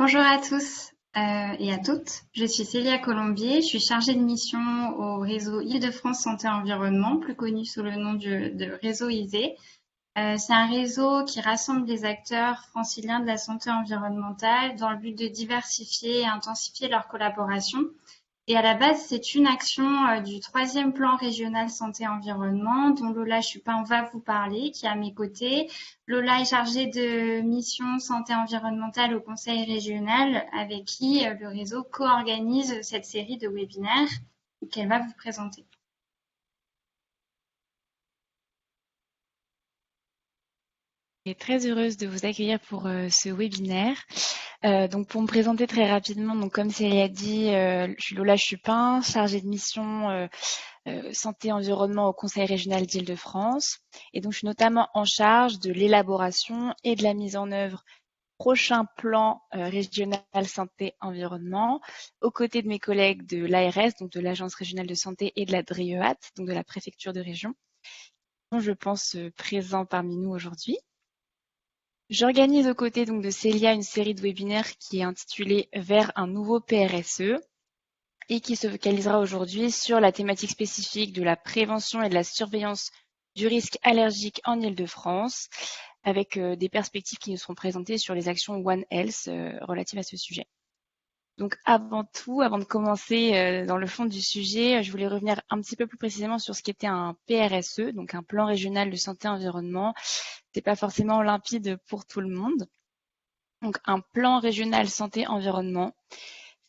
Bonjour à tous et à toutes. Je suis Célia Colombier. Je suis chargée de mission au réseau Île-de-France Santé Environnement, plus connu sous le nom de réseau ISE. C'est un réseau qui rassemble les acteurs franciliens de la santé environnementale dans le but de diversifier et intensifier leur collaboration. Et à la base, c'est une action du troisième plan régional santé-environnement dont Lola Chupin va vous parler, qui est à mes côtés. Lola est chargée de mission santé environnementale au conseil régional avec qui le réseau co-organise cette série de webinaires qu'elle va vous présenter. Je suis très heureuse de vous accueillir pour ce webinaire. Donc pour me présenter très rapidement, donc comme Célia a dit, je suis Lola Chupin, chargée de mission santé environnement au Conseil régional d'Île-de-France. Et donc je suis notamment en charge de l'élaboration et de la mise en œuvre prochain plan régional santé environnement, aux côtés de mes collègues de l'ARS, donc de l'Agence régionale de santé, et de la DREAT, donc de la préfecture de région, dont je pense présents parmi nous aujourd'hui. J'organise aux côtés donc de Célia une série de webinaires qui est intitulée Vers un nouveau PRSE et qui se focalisera aujourd'hui sur la thématique spécifique de la prévention et de la surveillance du risque allergique en Île-de-France, avec des perspectives qui nous seront présentées sur les actions One Health relatives à ce sujet. Donc avant tout, avant de commencer dans le fond du sujet, je voulais revenir un petit peu plus précisément sur ce qu'était un PRSE, donc un plan régional de santé environnement. C'est pas forcément limpide pour tout le monde. Donc un plan régional santé environnement,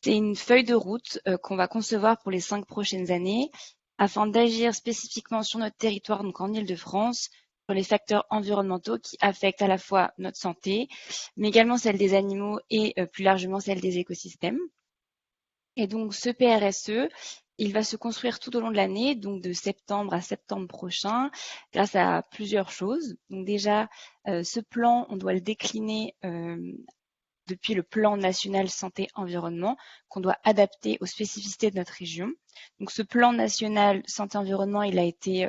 c'est une feuille de route qu'on va concevoir pour les 5 prochaines années afin d'agir spécifiquement sur notre territoire, donc en Île-de-France, sur les facteurs environnementaux qui affectent à la fois notre santé, mais également celle des animaux et plus largement celle des écosystèmes. Et donc ce PRSE, il va se construire tout au long de l'année, donc de septembre à septembre prochain, grâce à plusieurs choses. Donc déjà, ce plan, on doit le décliner depuis le plan national santé-environnement qu'on doit adapter aux spécificités de notre région. Donc ce plan national santé-environnement, il a été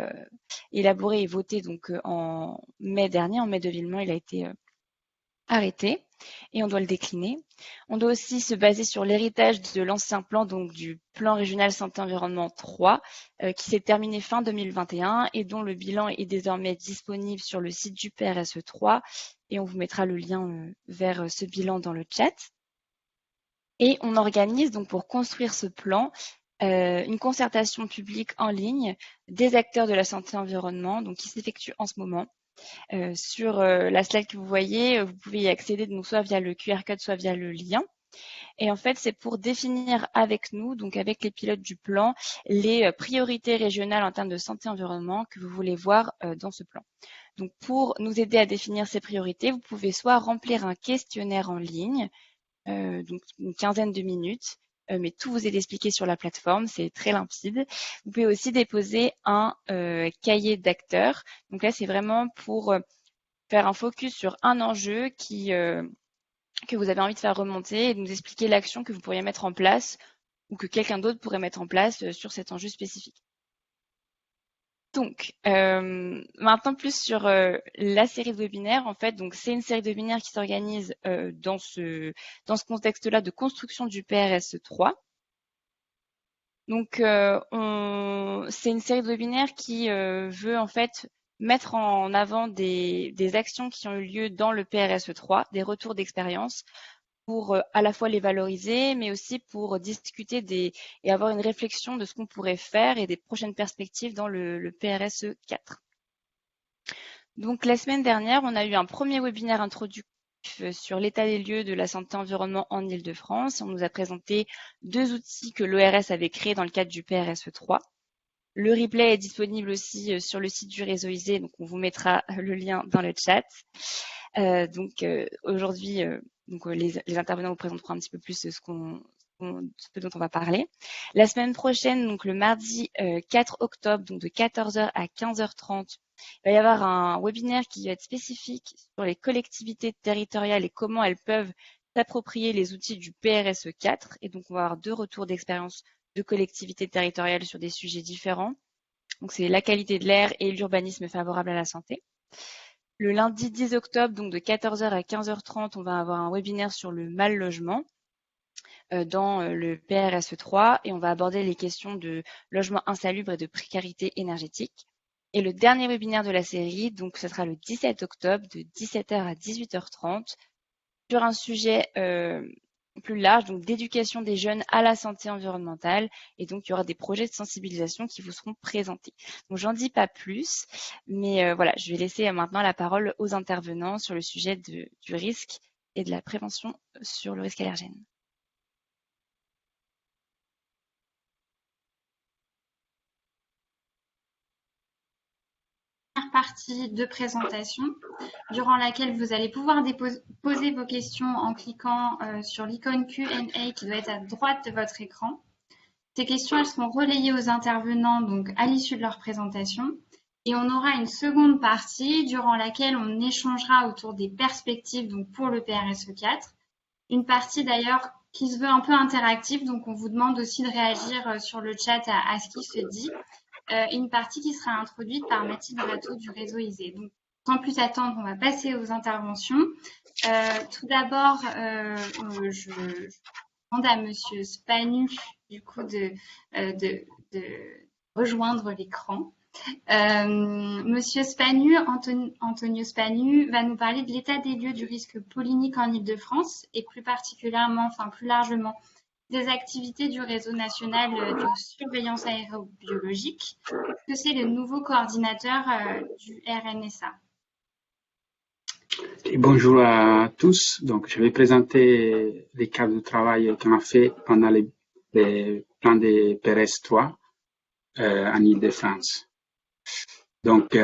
élaboré et voté donc en mai dernier, en mai 2020, il a été arrêté et on doit le décliner. On doit aussi se baser sur l'héritage de l'ancien plan, donc du plan régional santé-environnement 3, qui s'est terminé fin 2021 et dont le bilan est désormais disponible sur le site du PRSE 3 et on vous mettra le lien vers ce bilan dans le chat. Et on organise donc pour construire ce plan une concertation publique en ligne des acteurs de la santé-environnement, donc qui s'effectue en ce moment. Sur la slide que vous voyez, vous pouvez y accéder donc soit via le QR code, soit via le lien. Et en fait, c'est pour définir avec nous, donc avec les pilotes du plan, les priorités régionales en termes de santé-environnement que vous voulez voir dans ce plan. Donc pour nous aider à définir ces priorités, vous pouvez soit remplir un questionnaire en ligne, donc une quinzaine de minutes, mais tout vous est expliqué sur la plateforme, c'est très limpide. Vous pouvez aussi déposer un cahier d'acteurs. Donc là, c'est vraiment pour faire un focus sur un enjeu que vous avez envie de faire remonter et de nous expliquer l'action que vous pourriez mettre en place ou que quelqu'un d'autre pourrait mettre en place sur cet enjeu spécifique. Donc, maintenant plus sur la série de webinaires. En fait, donc c'est une série de webinaires qui s'organise dans ce contexte-là de construction du PRSE 3. Donc, c'est une série de webinaires qui veut en fait mettre en avant des actions qui ont eu lieu dans le PRSE 3, des retours d'expérience pour à la fois les valoriser, mais aussi pour discuter et avoir une réflexion de ce qu'on pourrait faire et des prochaines perspectives dans le PRSE 4. Donc la semaine dernière, on a eu un premier webinaire introductif sur l'état des lieux de la santé environnement en Île-de-France. On nous a présenté 2 outils que l'ORS avait créés dans le cadre du PRSE 3. Le replay est disponible aussi sur le site du réseau ISE, donc on vous mettra le lien dans le chat. Aujourd'hui, les intervenants vous présenteront un petit peu plus ce dont on va parler. La semaine prochaine, donc le mardi 4 octobre, donc de 14h à 15h30, il va y avoir un webinaire qui va être spécifique sur les collectivités territoriales et comment elles peuvent s'approprier les outils du PRSE 4. Et donc, on va avoir 2 retours d'expérience de collectivités territoriales sur des sujets différents. Donc, c'est la qualité de l'air et l'urbanisme favorable à la santé. Le lundi 10 octobre, donc de 14h à 15h30, on va avoir un webinaire sur le mal logement dans le PRSE 3 et on va aborder les questions de logement insalubre et de précarité énergétique. Et le dernier webinaire de la série, donc ce sera le 17 octobre de 17h à 18h30 sur un sujet plus large, donc d'éducation des jeunes à la santé environnementale. Et donc, il y aura des projets de sensibilisation qui vous seront présentés. Donc, j'en dis pas plus, mais voilà, je vais laisser maintenant la parole aux intervenants sur le sujet du risque et de la prévention sur le risque allergène. Partie de présentation durant laquelle vous allez pouvoir poser vos questions en cliquant sur l'icône Q&A qui doit être à droite de votre écran. Ces questions, elles seront relayées aux intervenants donc à l'issue de leur présentation. Et on aura une seconde partie durant laquelle on échangera autour des perspectives donc pour le PRSE 4. Une partie d'ailleurs qui se veut un peu interactive, donc on vous demande aussi de réagir sur le chat à ce qui se dit. Une partie qui sera introduite par Mathilde Rateau du réseau ISE. Donc, sans plus attendre, on va passer aux interventions. Tout d'abord, je demande à Monsieur Spanu du coup de rejoindre l'écran. Monsieur Spanu, Antonio Spanu, va nous parler de l'état des lieux du risque pollinique en Île-de-France et plus particulièrement, enfin plus largement, des activités du réseau national de surveillance aérobiologique, que c'est le nouveau coordinateur du RNSA. Et bonjour à tous. Donc, je vais présenter les cas de travail qu'on a fait pendant les plans de PRS 3 en Île-de-France. Donc,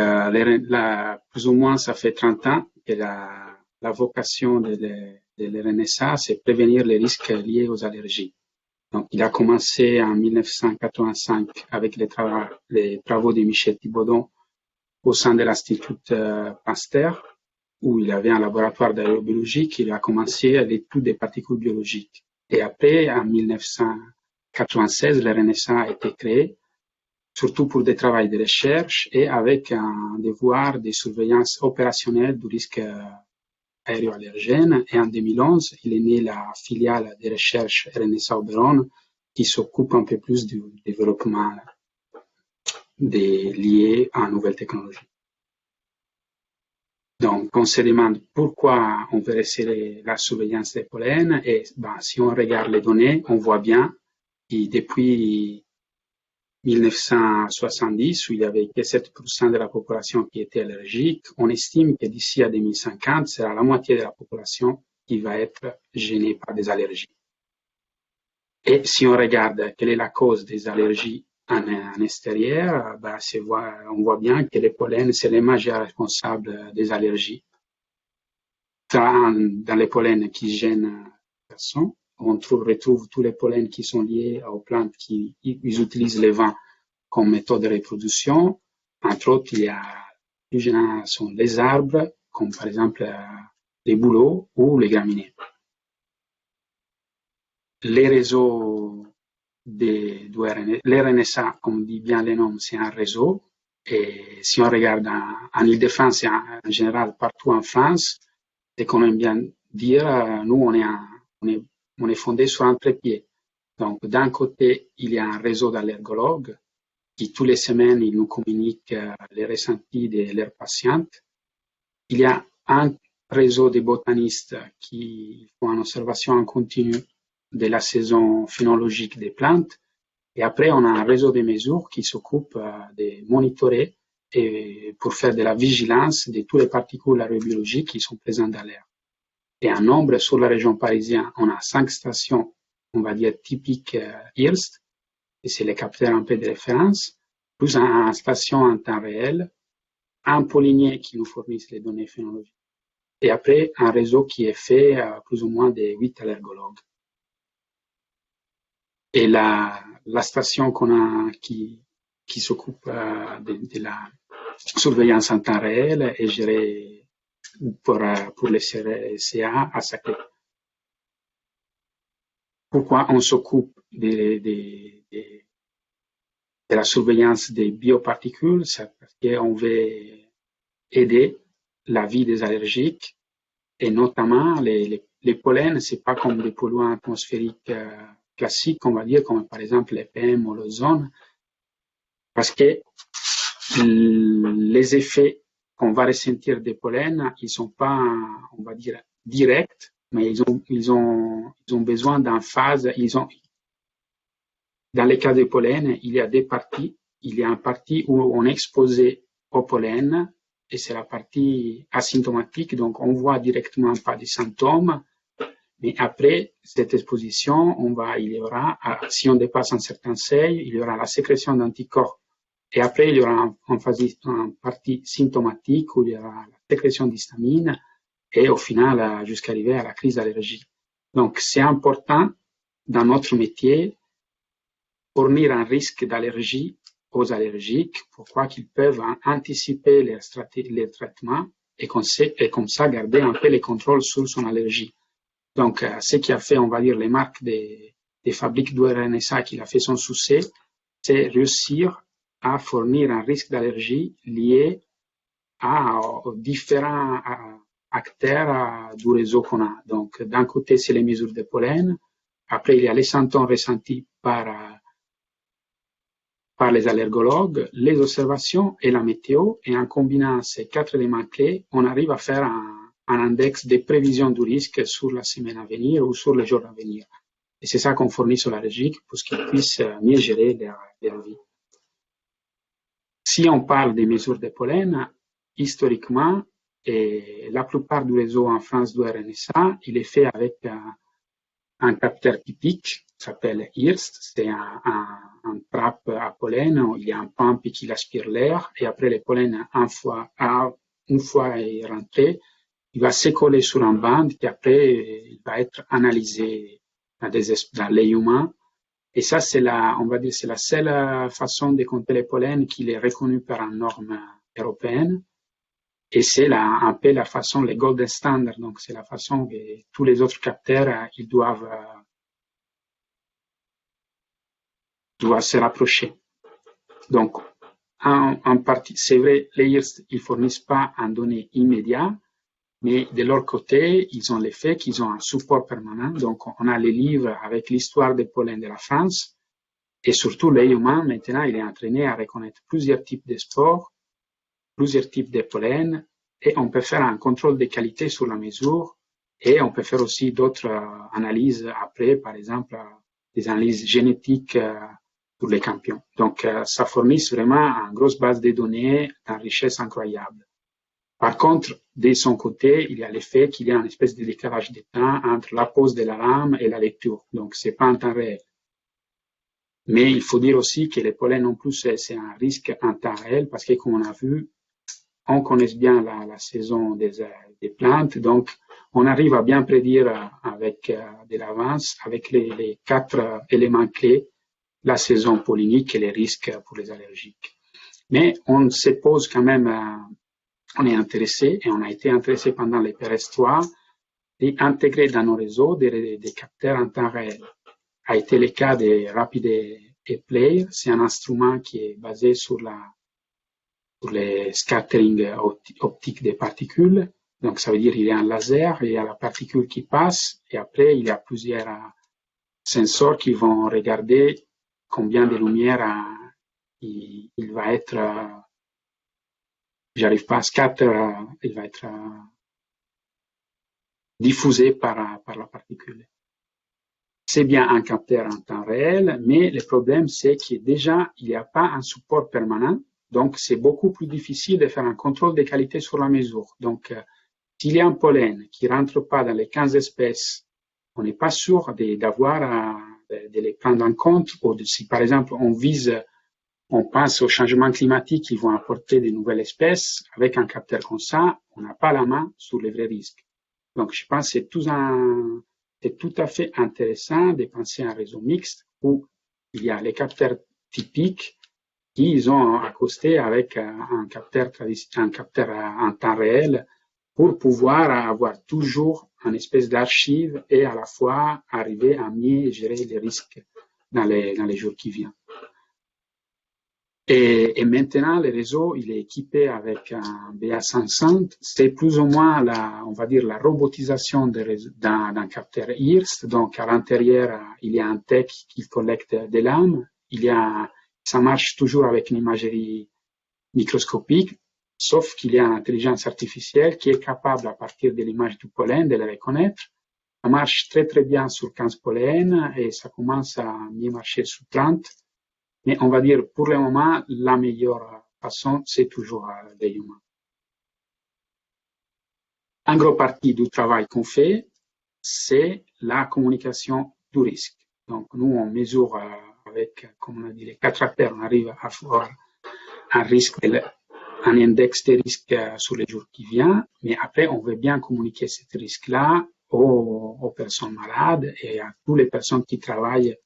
plus ou moins, ça fait 30 ans que la vocation de l'RNSA, c'est prévenir les risques liés aux allergies. Donc, il a commencé en 1985 avec les travaux de Michel Thibaudeau au sein de l'Institut Pasteur, où il avait un laboratoire d'aérobiologie. Il a commencé à l'étude des particules biologiques. Et après, en 1996, le RNSA a été créé, surtout pour des travaux de recherche et avec un devoir de surveillance opérationnelle du risque aéroallergène. Et en 2011, il est né la filiale de recherche RNSA Oberon qui s'occupe un peu plus du développement liés à nouvelles technologies. Donc, on se demande pourquoi on veut resserrer la surveillance des pollens et si on regarde les données, on voit bien que depuis 1970, où il y avait que 7% de la population qui était allergique, on estime que d'ici à 2050, sera la moitié de la population qui va être gênée par des allergies. Et si on regarde quelle est la cause des allergies en extérieur, on voit bien que les pollens, c'est les majeurs responsables des allergies. Dans les pollens qui gênent les personnes, on retrouve tous les pollens qui sont liés aux plantes qui utilisent le vent comme méthode de reproduction. Entre autres, il y a plus généralement sont les arbres, comme par exemple les bouleaux ou les graminées. Les réseaux l'RNSA, comme dit bien le nom, c'est un réseau. Et si on regarde en Île-de-France et en général partout en France, et qu'on aime bien dire, nous, on est fondé sur un trépied. Donc, d'un côté, il y a un réseau d'allergologues qui, toutes les semaines, ils nous communiquent les ressentis de leurs patientes. Il y a un réseau de botanistes qui font une observation en continu de la saison phénologique des plantes. Et après, on a un réseau de mesures qui s'occupe de monitorer et pour faire de la vigilance de toutes les particules aérobiologiques qui sont présentes dans l'air. Et en nombre, sur la région parisienne, on a 5 stations, on va dire, typiques IRST, et c'est les capteurs un peu de référence, plus une station en temps réel, un pollinier qui nous fournissent les données phénologiques. Et après, un réseau qui est fait plus ou moins de 8 allergologues. Et la station qu'on a qui s'occupe de la surveillance en temps réel est gérée pour les CA à Saclay. Pourquoi on s'occupe de la surveillance des bioparticules? C'est parce qu'on veut aider la vie des allergiques, et notamment les pollens, c'est pas comme des polluants atmosphériques classiques, on va dire, comme par exemple les PM ou l'ozone, parce que les effets qu'on va ressentir des pollens, ils sont pas, on va dire, directs, mais ils ont besoin d'une phase, dans les cas des pollens, il y a des parties, il y a une partie où on est exposé au pollen, et c'est la partie asymptomatique, donc on voit directement pas des symptômes, mais après cette exposition, il y aura, si on dépasse un certain seuil, il y aura la sécrétion d'anticorps. Et après, il y aura une partie symptomatique où il y aura la sécrétion d'histamine et au final, jusqu'à arriver à la crise d'allergie. Donc, c'est important dans notre métier fournir un risque d'allergie aux allergiques. Pourquoi qu'ils peuvent anticiper les traitements et comme ça garder un peu les contrôles sur son allergie. Donc, ce qui a fait, on va dire, les marques des fabriques d'RNSA qui a fait son succès, c'est réussir à fournir un risque d'allergie lié aux différents acteurs du réseau qu'on a. Donc, d'un côté, c'est les mesures de pollen. Après, il y a les symptômes ressentis par les allergologues, les observations et la météo. Et en combinant ces 4 éléments clés, on arrive à faire un index de prévision du risque sur la semaine à venir ou sur les jours à venir. Et c'est ça qu'on fournit aux allergiques pour qu'ils puissent mieux gérer leur vie. Si on parle des mesures de pollen, historiquement, et la plupart du réseau en France du RNSA, il est fait avec un capteur typique qui s'appelle IRST. C'est un trappe à pollen où il y a un pompe qui aspire l'air et après le pollen, une fois est rentré, il va se coller sur un bande qui après il va être analysé dans les humains. Et ça, on va dire, c'est la seule façon de compter les pollens qui est reconnue par une norme européenne. Et c'est un peu la façon, les golden standard. Donc, c'est la façon que tous les autres capteurs, ils doivent se rapprocher. Donc, en partie, c'est vrai, les IRST, ils fournissent pas un données immédiat, mais de leur côté, ils ont l'effet qu'ils ont un support permanent. Donc, on a les livres avec l'histoire des pollens de la France. Et surtout, l'œil humain, maintenant, il est entraîné à reconnaître plusieurs types de spores, plusieurs types de pollen, et on peut faire un contrôle de qualité sur la mesure, et on peut faire aussi d'autres analyses après, par exemple, des analyses génétiques pour les campions. Donc, ça fournit vraiment une grosse base de données d'une richesse incroyable. Par contre, de son côté, il y a l'effet qu'il y a une espèce de décalage de temps entre la pose de la lame et la lecture. Donc, c'est pas en temps réel. Mais il faut dire aussi que les pollens non plus, c'est un risque en temps réel parce que, comme on a vu, on connaît bien la saison des plantes. Donc, on arrive à bien prédire avec de l'avance, avec les 4 éléments clés, la saison pollinique et les risques pour les allergiques. Mais on se pose quand même, on est intéressé et on a été intéressé pendant les PS3 d'intégrer dans nos réseaux des capteurs en temps réel. A été le cas de Rapid Player. C'est un instrument qui est basé sur les scattering optiques des particules. Donc, ça veut dire qu'il y a un laser, il y a la particule qui passe, et après, il y a plusieurs sensors qui vont regarder combien de lumière il va être, j'arrive pas à scatter, il va être diffusé par la particule. C'est bien un capteur en temps réel, mais le problème, c'est que déjà, il n'y a pas un support permanent. Donc, c'est beaucoup plus difficile de faire un contrôle de qualité sur la mesure. Donc, s'il y a un pollen qui ne rentre pas dans les 15 espèces, on n'est pas sûr de les prendre en compte. Ou si, par exemple, on pense au changement climatique qui vont apporter de nouvelles espèces, avec un capteur comme ça, on n'a pas la main sur les vrais risques. Donc, je pense que c'est tout à fait intéressant de penser à un réseau mixte où il y a les capteurs typiques qu'ils ont accosté avec un capteur en temps réel pour pouvoir avoir toujours une espèce d'archive et à la fois arriver à mieux gérer les risques dans les jours qui viennent. Et maintenant, le réseau, il est équipé avec un BA500. C'est plus ou moins on va dire, la robotisation d'un capteur IRS. Donc, à l'intérieur, il y a un tech qui collecte des lames. Ça marche toujours avec une imagerie microscopique, sauf qu'il y a une intelligence artificielle qui est capable, à partir de l'image du pollen, de le reconnaître. Ça marche très, très bien sur 15 pollens et ça commence à mieux marcher sur 30. Mais on va dire, pour le moment, la meilleure façon, c'est toujours les humains. Un gros partie du travail qu'on fait, c'est la communication du risque. Donc, nous, on mesure avec, comme on a dit, les 4 acteurs, on arrive à avoir un risque, un index de risque sur les jours qui viennent, mais après, on veut bien communiquer ce risque-là aux personnes malades et à toutes les personnes qui travaillent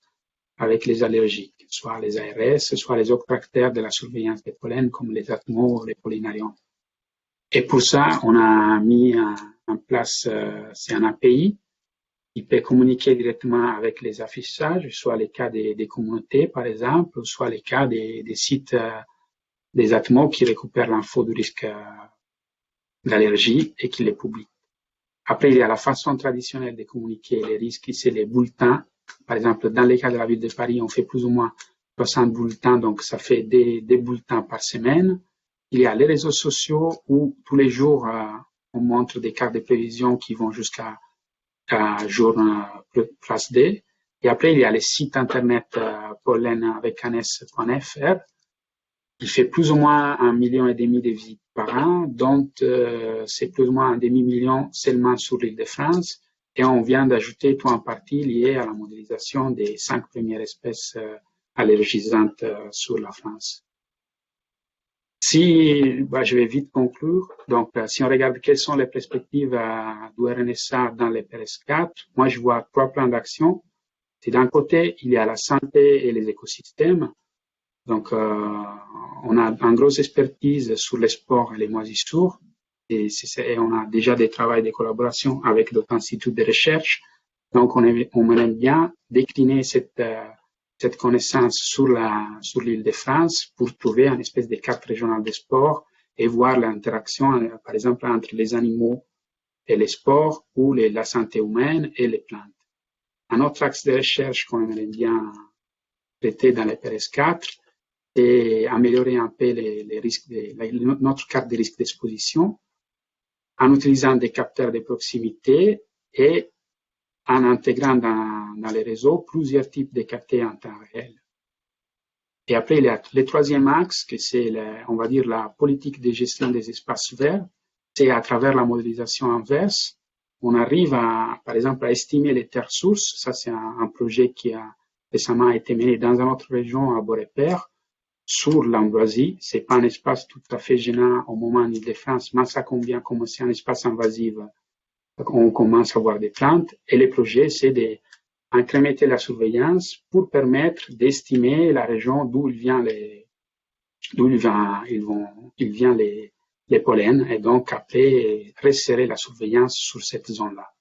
avec les allergiques, soit les ARS, soit les autres acteurs de la surveillance des pollens, comme les atmos, les pollinariums. Et pour ça, on a mis en place, c'est un API qui peut communiquer directement avec les affichages, soit les cas des communautés, par exemple, soit les cas des sites des atmos qui récupèrent l'info du risque d'allergie et qui les publient. Après, il y a la façon traditionnelle de communiquer les risques, c'est les bulletins. Par exemple, dans les cas de la ville de Paris, on fait plus ou moins 60 bulletins, donc ça fait des bulletins par semaine. Il y a les réseaux sociaux où tous les jours, on montre des cartes de prévision qui vont jusqu'à jour place D. Et après, il y a les sites internet pollen avec ans.fr. Il fait plus ou moins 1,5 million de visites par an, dont c'est plus ou moins un demi-million seulement sur l'île de France. Et on vient d'ajouter tout en partie lié à la modélisation des 5 premières espèces allergisantes sur la France. Je vais vite conclure. Donc, si on regarde quelles sont les perspectives du RNSA dans les PS4, moi, je vois 3 plans d'action. C'est d'un côté, il y a la santé et les écosystèmes. Donc, on a une grosse expertise sur les sports et les moisissures. Et on a déjà des travaux de collaboration avec d'autres instituts de recherche. Donc, on aime bien décliner cette connaissance sur l'île de France pour trouver une espèce de carte régionale des sports et voir l'interaction, par exemple, entre les animaux et les sports ou la santé humaine et les plantes. Un autre axe de recherche qu'on aimerait bien traiter dans les PS4, c'est améliorer un peu les risques notre carte de risque d'exposition en utilisant des capteurs de proximité et en intégrant dans les réseaux plusieurs types de capteurs en temps réel. Et après, il y a le troisième axe, que c'est, on va dire, la politique de gestion des espaces verts. C'est à travers la modélisation inverse, on arrive par exemple, à estimer les terres sources. Ça, c'est un projet qui a récemment été mené dans une autre région, à Beaurepaire, sur l'Ambroisie. C'est pas un espace tout à fait gênant au moment de défense, mais ça convient comme c'est un espace invasif. On commence à voir des plantes et le projet, c'est d'incrémenter la surveillance pour permettre d'estimer la région d'où il vient les pollens et donc après resserrer la surveillance sur cette zone-là.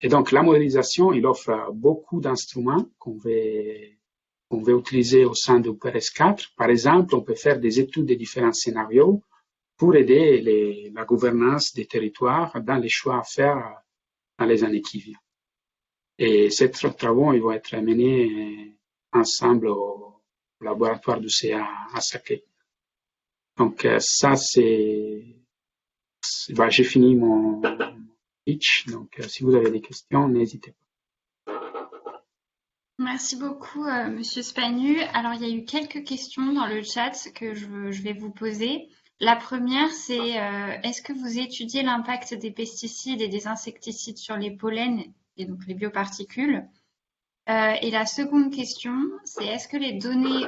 Et donc la modélisation, il offre beaucoup d'instruments qu'on veut utiliser au sein de PRS4. Par exemple, on peut faire des études de différents scénarios pour aider la gouvernance des territoires dans les choix à faire dans les années qui viennent. Et ces travaux, ils vont être menés ensemble au laboratoire du CA à Saclay. Donc ça, j'ai fini mon pitch. Donc si vous avez des questions, n'hésitez pas. Merci beaucoup, Monsieur Spanu. Alors, il y a eu quelques questions dans le chat que je vais vous poser. La première, c'est est-ce que vous étudiez l'impact des pesticides et des insecticides sur les pollens et donc les bioparticules? Et la seconde question, c'est est-ce que les données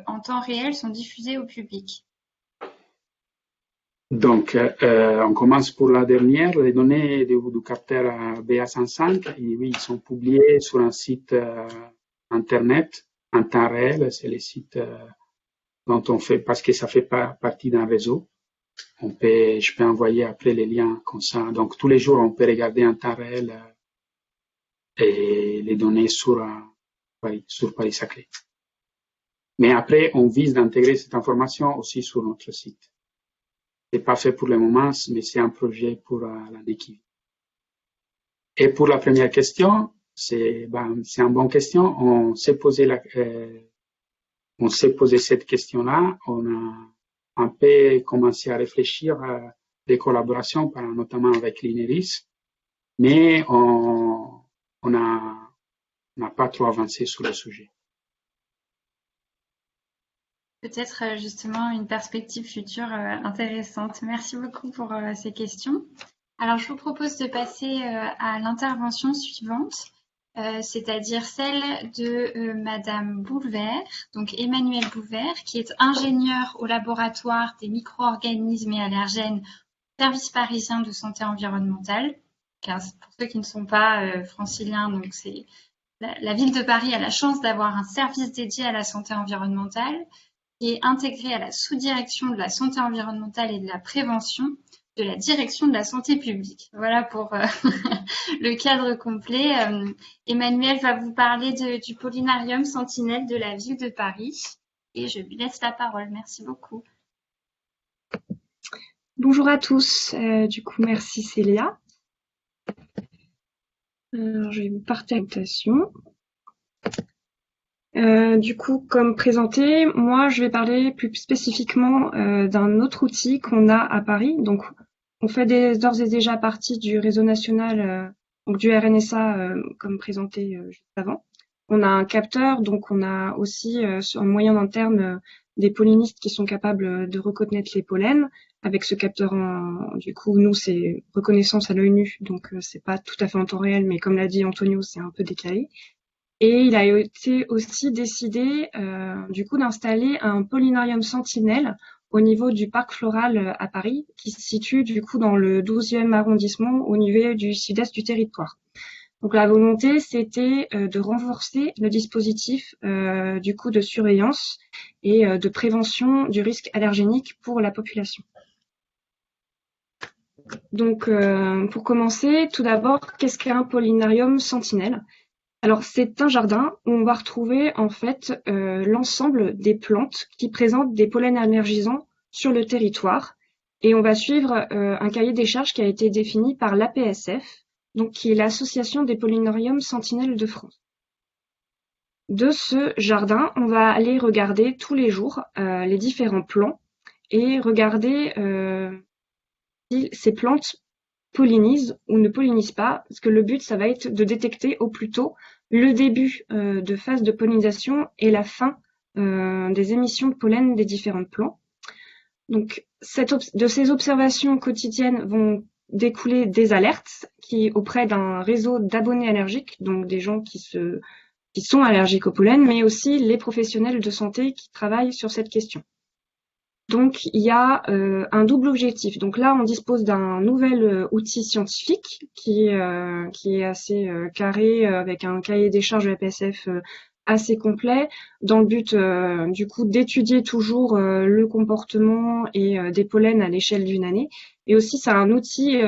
en temps réel sont diffusées au public? Donc, on commence pour la dernière. Les données du capteur BA105, oui, ils sont publiés sur un site Internet en temps réel. C'est les sites dont on fait, parce que ça fait partie d'un réseau. Je peux envoyer après les liens comme ça. Donc, tous les jours, on peut regarder en temps réel et les données sur Paris-Saclay. Mais après, on vise d'intégrer cette information aussi sur notre site. C'est pas fait pour le moment, mais c'est un projet pour l'année qui vient. Et pour la première question, c'est une bonne question. On s'est posé cette question-là. On a un peu commencé à réfléchir à des collaborations, notamment avec l'INERIS, mais on n'a pas trop avancé sur le sujet. Peut-être justement une perspective future intéressante. Merci beaucoup pour ces questions. Alors, je vous propose de passer à l'intervention suivante, c'est-à-dire celle de Madame Boulvert, donc Emmanuelle Boulvert, qui est ingénieure au laboratoire des micro-organismes et allergènes au service parisien de santé environnementale. Car pour ceux qui ne sont pas franciliens, donc c'est la ville de Paris a la chance d'avoir un service dédié à la santé environnementale qui est intégré à la sous-direction de la santé environnementale et de la prévention de la direction de la santé publique. Voilà pour le cadre complet. Emmanuelle va vous parler du Polinarium Sentinelle de la ville de Paris et je lui laisse la parole. Merci beaucoup. Bonjour à tous. Du coup, merci Célia. Alors, je vais vous partager la présentation. Du coup, comme présenté, moi, je vais parler plus spécifiquement d'un autre outil qu'on a à Paris. Donc, on fait d'ores et déjà partie du réseau national, donc du RNSA, comme présenté juste avant. On a un capteur, donc on a aussi en moyen interne des pollinistes qui sont capables de reconnaître les pollens. Avec ce capteur, du coup, nous, c'est reconnaissance à l'œil nu, donc c'est pas tout à fait en temps réel, mais comme l'a dit Antonio, c'est un peu décalé. Et il a été aussi décidé du coup d'installer un Polinarium Sentinelle au niveau du parc floral à Paris, qui se situe du coup dans le 12e arrondissement au niveau du sud-est du territoire. Donc la volonté, c'était de renforcer le dispositif du coup de surveillance et de prévention du risque allergénique pour la population. Donc pour commencer, tout d'abord, qu'est-ce qu'un Polinarium Sentinelle ? Alors, c'est un jardin où on va retrouver en fait l'ensemble des plantes qui présentent des pollens allergisants sur le territoire. Et on va suivre un cahier des charges qui a été défini par l'APSF, donc qui est l'Association des Pollinariums Sentinelles de France. De ce jardin, on va aller regarder tous les jours les différents plants et regarder si ces plantes pollinisent ou ne pollinisent pas, parce que le but, ça va être de détecter au plus tôt le début de phase de pollinisation et la fin des émissions de pollen des différents plants. Donc, de ces observations quotidiennes vont découler des alertes qui, auprès d'un réseau d'abonnés allergiques, donc des gens qui sont allergiques au pollen, mais aussi les professionnels de santé qui travaillent sur cette question. Donc, il y a un double objectif. Donc là, on dispose d'un nouvel outil scientifique qui est assez carré, avec un cahier des charges de la PSF assez complet, dans le but du coup d'étudier toujours le comportement et des pollens à l'échelle d'une année. Et aussi, c'est un outil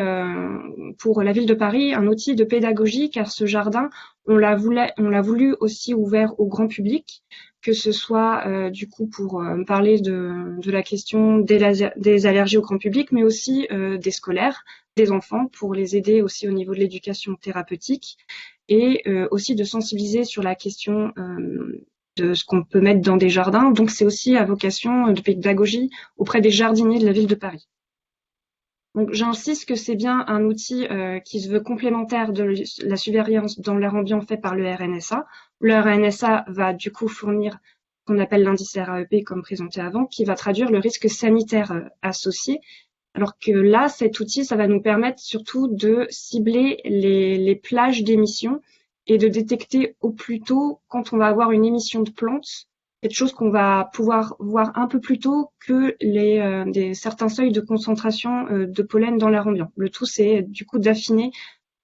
pour la ville de Paris, un outil de pédagogie, car ce jardin, on l'a voulu aussi ouvert au grand public, que ce soit du coup pour parler de la question des allergies au grand public, mais aussi des scolaires, des enfants, pour les aider aussi au niveau de l'éducation thérapeutique, et aussi de sensibiliser sur la question de ce qu'on peut mettre dans des jardins. Donc c'est aussi à vocation de pédagogie auprès des jardiniers de la ville de Paris. Donc j'insiste que c'est bien un outil qui se veut complémentaire de la surveillance dans l'air ambiant fait par le RNSA. Le RNSA va du coup fournir ce qu'on appelle l'indice RAEP comme présenté avant, qui va traduire le risque sanitaire associé. Alors que là, cet outil, ça va nous permettre surtout de cibler les plages d'émissions et de détecter au plus tôt quand on va avoir une émission de plantes, quelque chose qu'on va pouvoir voir un peu plus tôt que certains seuils de concentration de pollen dans l'air ambiant. Le tout, c'est du coup d'affiner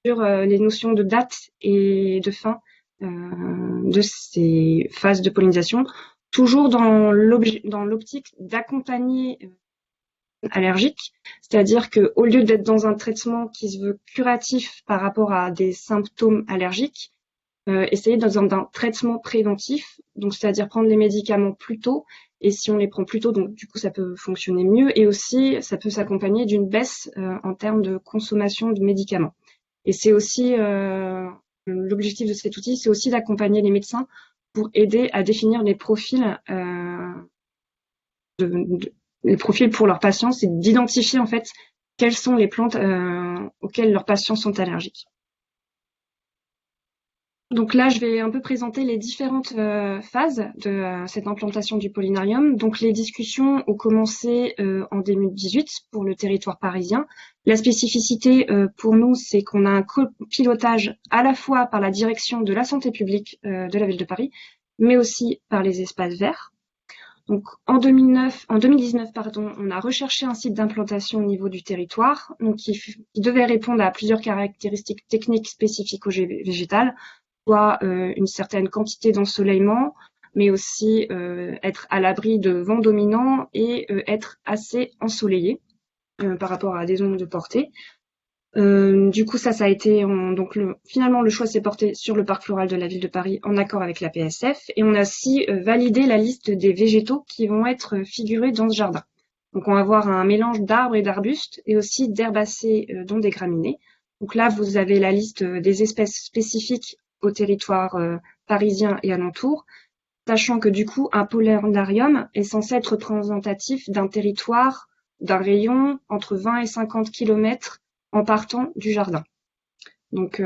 sur les notions de date et de fin de ces phases de pollinisation, toujours dans l'optique d'accompagner allergique, c'est-à-dire que au lieu d'être dans un traitement qui se veut curatif par rapport à des symptômes allergiques, essayer d'un traitement préventif, donc c'est-à-dire prendre les médicaments plus tôt. Et si on les prend plus tôt, donc du coup ça peut fonctionner mieux. Et aussi ça peut s'accompagner d'une baisse en termes de consommation de médicaments. Et c'est aussi l'objectif de cet outil, c'est aussi d'accompagner les médecins pour aider à définir les profils les profils pour leurs patients, c'est d'identifier en fait quelles sont les plantes auxquelles leurs patients sont allergiques. Donc là, je vais un peu présenter les différentes phases de cette implantation du Pollinarium. Donc les discussions ont commencé en 2018 pour le territoire parisien. La spécificité pour nous, c'est qu'on a un copilotage à la fois par la direction de la santé publique de la ville de Paris, mais aussi par les espaces verts. Donc en 2019, on a recherché un site d'implantation au niveau du territoire, donc qui devait répondre à plusieurs caractéristiques techniques spécifiques au végétal, soit une certaine quantité d'ensoleillement, mais aussi être à l'abri de vents dominants et être assez ensoleillé par rapport à des ondes de portée. Du coup, ça a été finalement le choix s'est porté sur le parc floral de la ville de Paris en accord avec la PSF, et on a aussi validé la liste des végétaux qui vont être figurés dans ce jardin. Donc on va avoir un mélange d'arbres et d'arbustes et aussi d'herbacées dont des graminées. Donc là, vous avez la liste des espèces spécifiques au territoire parisien et alentour, sachant que du coup, un pollinarium est censé être représentatif d'un territoire, d'un rayon entre 20 et 50 km en partant du jardin. Donc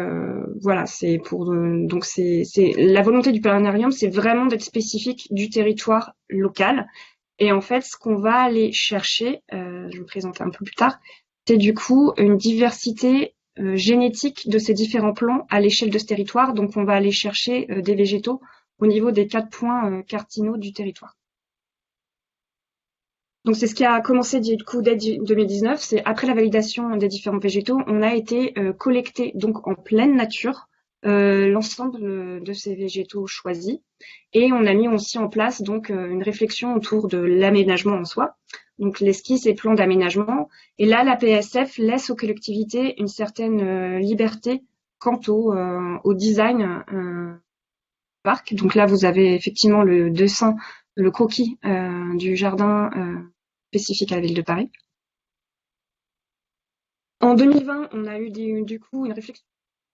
voilà, c'est la volonté du pollinarium, c'est vraiment d'être spécifique du territoire local. Et en fait, ce qu'on va aller chercher, je vais vous présenter un peu plus tard, c'est du coup une diversité génétique de ces différents plants à l'échelle de ce territoire. Donc on va aller chercher des végétaux au niveau des 4 points cardinaux du territoire. Donc c'est ce qui a commencé du coup dès 2019, c'est après la validation des différents végétaux, on a été collecter donc en pleine nature l'ensemble de ces végétaux choisis, et on a mis aussi en place donc une réflexion autour de l'aménagement en soi, donc l'esquisse et plans d'aménagement. Et là, la PSF laisse aux collectivités une certaine liberté quant au design du parc. Donc là, vous avez effectivement le dessin, le croquis du jardin spécifique à la ville de Paris. En 2020, on a eu du coup une réflexion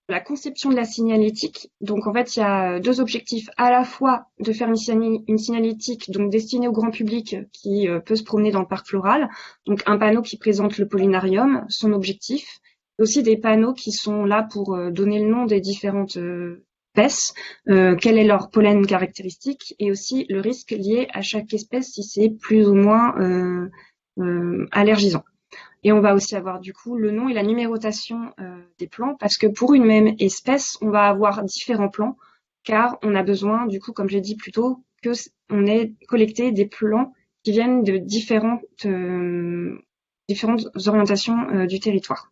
sur la conception de la signalétique. Donc en fait, il y a 2 objectifs, à la fois de faire une signalétique donc destinée au grand public qui peut se promener dans le parc floral, donc un panneau qui présente le pollinarium, son objectif, et aussi des panneaux qui sont là pour donner le nom des différentes espèces, quel est leur pollen caractéristique, et aussi le risque lié à chaque espèce si c'est plus ou moins allergisant. Et on va aussi avoir du coup le nom et la numérotation des plants, parce que pour une même espèce, on va avoir différents plants, car on a besoin du coup, comme j'ai dit plus tôt, que on ait collecté des plants qui viennent de différentes orientations du territoire.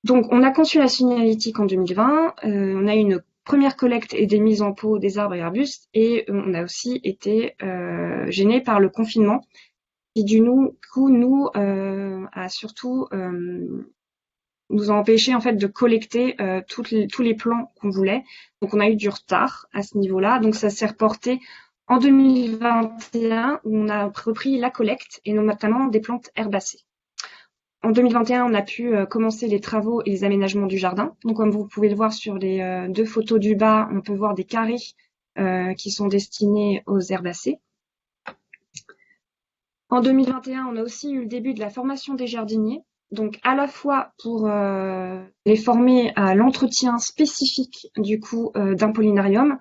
Donc on a conçu la signalétique en 2020, on a eu une première collecte et des mises en pot des arbres et arbustes, et on a aussi été gênés par le confinement, qui du coup nous a surtout nous a empêché en fait de collecter tous les plants qu'on voulait. Donc on a eu du retard à ce niveau-là. Donc ça s'est reporté en 2021 où on a repris la collecte et notamment des plantes herbacées. En 2021, on a pu commencer les travaux et les aménagements du jardin. Donc comme vous pouvez le voir sur les 2 photos du bas, on peut voir des carrés qui sont destinés aux herbacées. En 2021, on a aussi eu le début de la formation des jardiniers, donc à la fois pour les former à l'entretien spécifique du coup d'un pollinarium,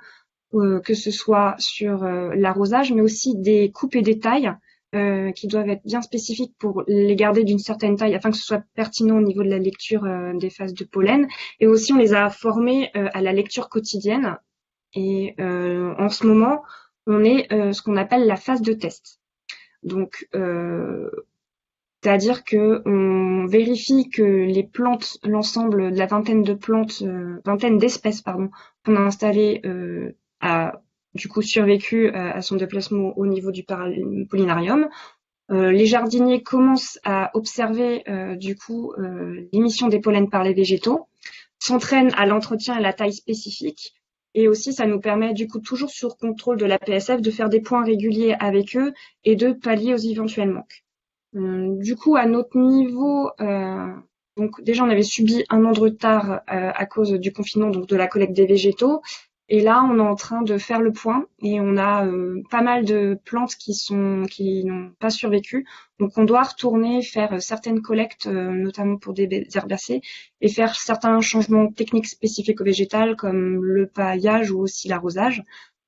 que ce soit sur l'arrosage, mais aussi des coupes et des tailles qui doivent être bien spécifiques pour les garder d'une certaine taille afin que ce soit pertinent au niveau de la lecture des phases de pollen. Et aussi, on les a formés à la lecture quotidienne. Et en ce moment, on est ce qu'on appelle la phase de test. Donc, c'est-à-dire que on vérifie que les plantes, l'ensemble de la vingtaine d'espèces, qu'on a installées, a du coup survécu à son déplacement au niveau du pollinarium. Les jardiniers commencent à observer du coup l'émission des pollens par les végétaux, s'entraînent à l'entretien et à la taille spécifique. Et aussi, ça nous permet, du coup, toujours sur contrôle de la PSF, de faire des points réguliers avec eux et de pallier aux éventuels manques. Du coup, à notre niveau, donc déjà, on avait subi un an de retard à cause du confinement, donc de la collecte des végétaux. Et là, on est en train de faire le point et on a pas mal de plantes qui n'ont pas survécu. Donc, on doit retourner faire certaines collectes, notamment pour des herbacées, et faire certains changements techniques spécifiques au végétal, comme le paillage ou aussi l'arrosage.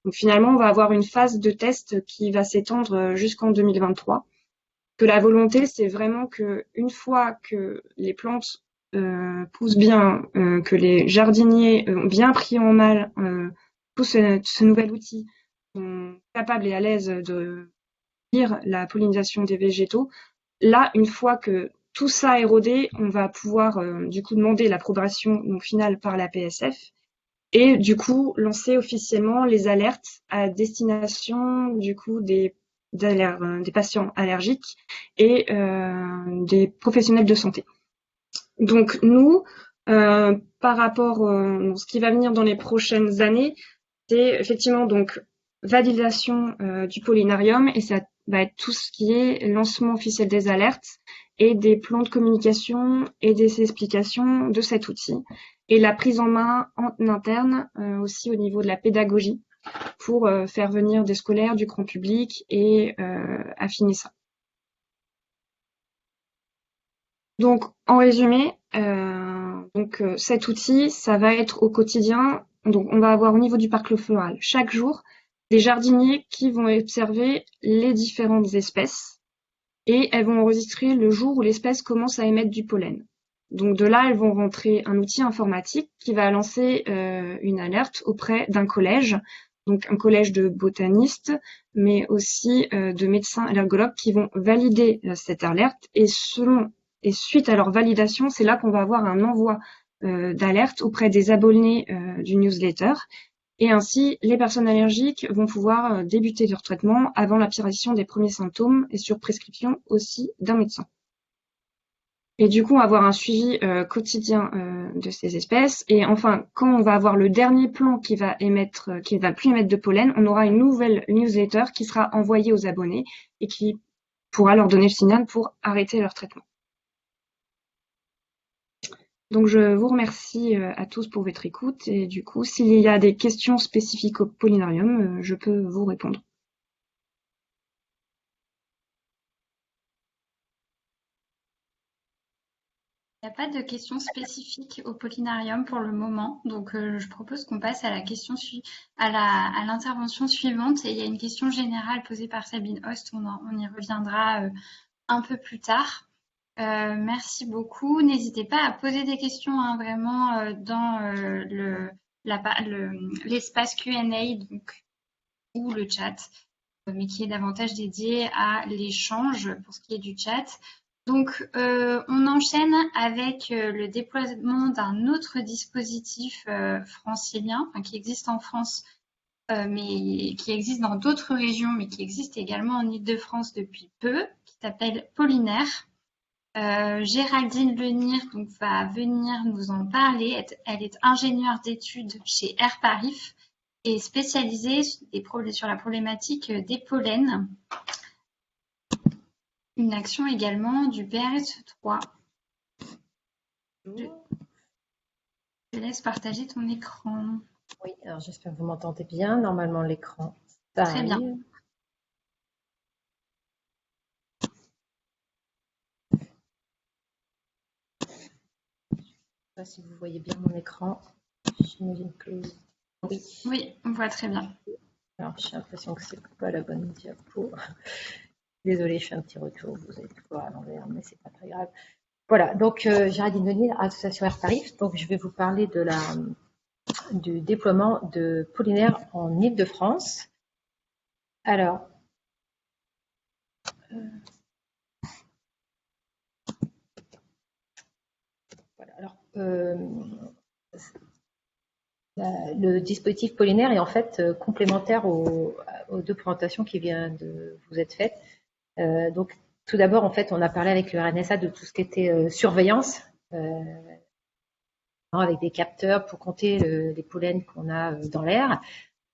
Donc, finalement, on va avoir une phase de test qui va s'étendre jusqu'en 2023. Que la volonté, c'est vraiment que une fois que les plantes poussent bien, que les jardiniers ont bien pris en main tout ce nouvel outil, sont capables et à l'aise de lire la pollinisation des végétaux. Là, une fois que tout ça est rodé, on va pouvoir du coup demander l'approbation finale par la PSF et du coup lancer officiellement les alertes à destination du coup des patients allergiques et des professionnels de santé. Donc nous, par rapport ce qui va venir dans les prochaines années, c'est effectivement donc validation du pollinarium et ça va être tout ce qui est lancement officiel des alertes et des plans de communication et des explications de cet outil et la prise en main en interne aussi au niveau de la pédagogie pour faire venir des scolaires, du grand public et affiner ça. Donc, en résumé, cet outil, ça va être au quotidien. Donc, on va avoir au niveau du parc floral chaque jour des jardiniers qui vont observer les différentes espèces et elles vont enregistrer le jour où l'espèce commence à émettre du pollen. Donc, de là, elles vont rentrer un outil informatique qui va lancer une alerte auprès d'un collège, donc un collège de botanistes, mais aussi de médecins allergologues qui vont valider cette alerte et suite à leur validation, c'est là qu'on va avoir un envoi d'alerte auprès des abonnés du newsletter. Et ainsi, les personnes allergiques vont pouvoir débuter leur traitement avant l'apparition des premiers symptômes et sur prescription aussi d'un médecin. Et du coup, avoir un suivi quotidien de ces espèces. Et enfin, quand on va avoir le dernier plan qui va plus émettre de pollen, on aura une nouvelle newsletter qui sera envoyée aux abonnés et qui pourra leur donner le signal pour arrêter leur traitement. Donc, je vous remercie à tous pour votre écoute et du coup, s'il y a des questions spécifiques au pollinarium, je peux vous répondre. Il n'y a pas de questions spécifiques au pollinarium pour le moment, donc je propose qu'on passe à à l'intervention suivante. Et il y a une question générale posée par Sabine Host, on y reviendra un peu plus tard. Merci beaucoup. N'hésitez pas à poser des questions vraiment dans l'espace Q&A donc, ou le chat, mais qui est davantage dédié à l'échange pour ce qui est du chat. Donc, on enchaîne avec le déploiement d'un autre dispositif francilien, enfin, qui existe en France, mais qui existe dans d'autres régions, mais qui existe également en Île-de-France depuis peu, qui s'appelle Pollinaire. Géraldine Lenir donc, va venir nous en parler. Elle est ingénieure d'études chez Airparif et spécialisée sur la problématique des pollens. Une action également du BRS3. Je te laisse partager ton écran. Oui, alors j'espère que vous m'entendez bien. Normalement, l'écran, ça Très bien. arrive. Je ne sais pas si vous voyez bien mon écran. J'imagine que oui. Oui, on voit très bien. Alors, j'ai l'impression que ce n'est pas la bonne diapo. Désolée, je fais un petit retour. Vous allez voir à l'envers, mais c'est pas très grave. Voilà, donc Géraldine Lenir, association Airparif. Donc, je vais vous parler du déploiement de Pollinaire en Île-de-France. Alors, voilà. Alors, le dispositif Pollinaire est en fait complémentaire aux deux présentations qui viennent de vous être faites. Donc, tout d'abord, en fait, on a parlé avec le RNSA de tout ce qui était surveillance avec des capteurs pour compter les pollens qu'on a dans l'air.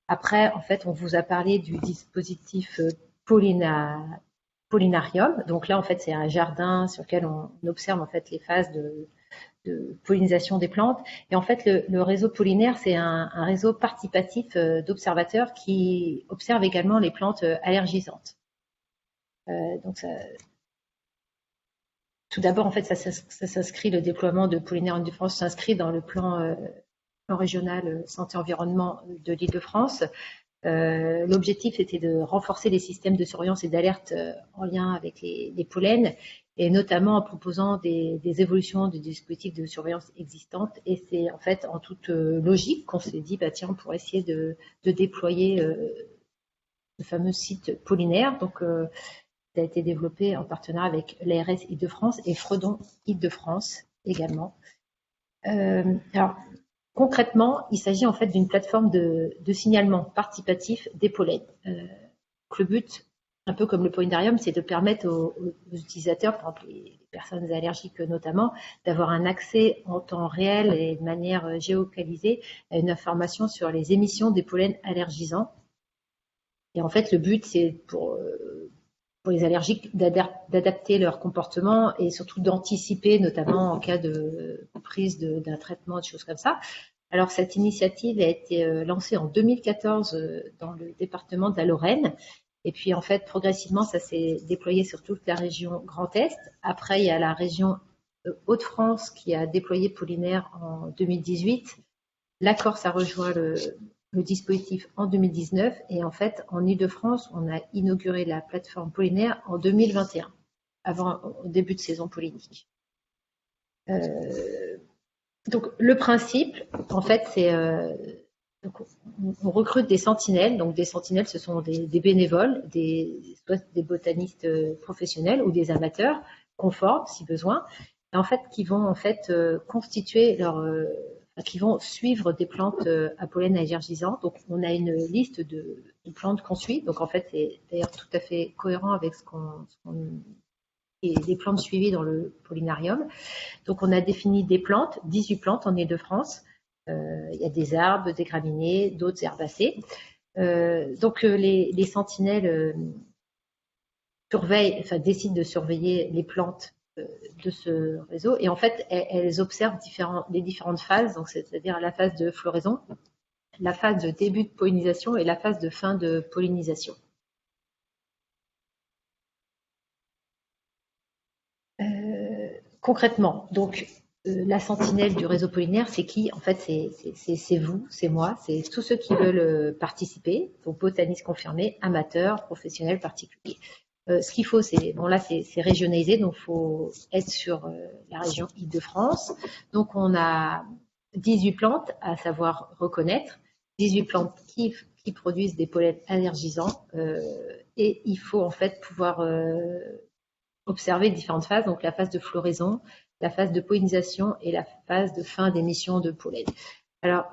Après, en fait, on vous a parlé du dispositif pollinarium. Donc là, en fait, c'est un jardin sur lequel on observe en fait les phases de pollinisation des plantes. Et en fait, le réseau pollinaire, c'est un réseau participatif d'observateurs qui observent également les plantes allergisantes. Donc, tout d'abord, en fait, ça s'inscrit, le déploiement de Pollinaire de France s'inscrit dans le plan régional santé-environnement de l'Île-de-France. L'objectif était de renforcer les systèmes de surveillance et d'alerte en lien avec les pollens, et notamment en proposant des évolutions des dispositifs de surveillance existantes. Et c'est en fait en toute logique qu'on s'est dit, bah tiens, on pourrait essayer de déployer le fameux site pollinaire. Donc, ça a été développé en partenariat avec l'ARS Île-de-France et Fredon Île-de-France également. Alors, concrètement, il s'agit en fait d'une plateforme de signalement participatif des pollens. Le but, un peu comme le pollinarium, c'est de permettre aux utilisateurs, par exemple les personnes allergiques notamment, d'avoir un accès en temps réel et de manière géolocalisée à une information sur les émissions des pollens allergisants. Et en fait, le but, c'est pour les allergiques d'adapter leur comportement et surtout d'anticiper, notamment en cas de prise d'un traitement, des choses comme ça. Alors, cette initiative a été lancée en 2014 dans le département de la Lorraine. Et puis, en fait, progressivement, ça s'est déployé sur toute la région Grand Est. Après, il y a la région Hauts-de-France qui a déployé Pollinaire en 2018. La Corse a rejoint le dispositif en 2019, et en fait, en Île-de-France, on a inauguré la plateforme Pollinaire en 2021, au début de saison pollinique. Donc, le principe, en fait, c'est on recrute des sentinelles. Donc, des sentinelles, ce sont des bénévoles, soit des botanistes professionnels ou des amateurs, conformes si besoin, et en fait, qui vont en fait constituer qui vont suivre des plantes à pollen allergisant. Donc, on a une liste de plantes qu'on suit. Donc, en fait, c'est d'ailleurs tout à fait cohérent avec les plantes suivies dans le pollinarium. Donc, on a défini des plantes, 18 plantes en Île-de-France. Il y a des arbres, des graminées, d'autres herbacées. Donc, les sentinelles décident de surveiller les plantes de ce réseau, et en fait elles observent les différentes phases, donc c'est-à-dire la phase de floraison, la phase de début de pollinisation et la phase de fin de pollinisation. Concrètement, donc la sentinelle du réseau pollinaire, c'est qui? En fait, c'est vous, c'est moi, c'est tous ceux qui veulent participer, donc botanistes confirmés, amateurs, professionnels, particuliers. Ce qu'il faut, c'est régionalisé, donc il faut être sur la région Île-de-France. Donc, on a 18 plantes à savoir reconnaître, 18 plantes qui produisent des pollens allergisants, et il faut en fait pouvoir observer différentes phases, donc la phase de floraison, la phase de pollinisation et la phase de fin d'émission de pollen. Alors,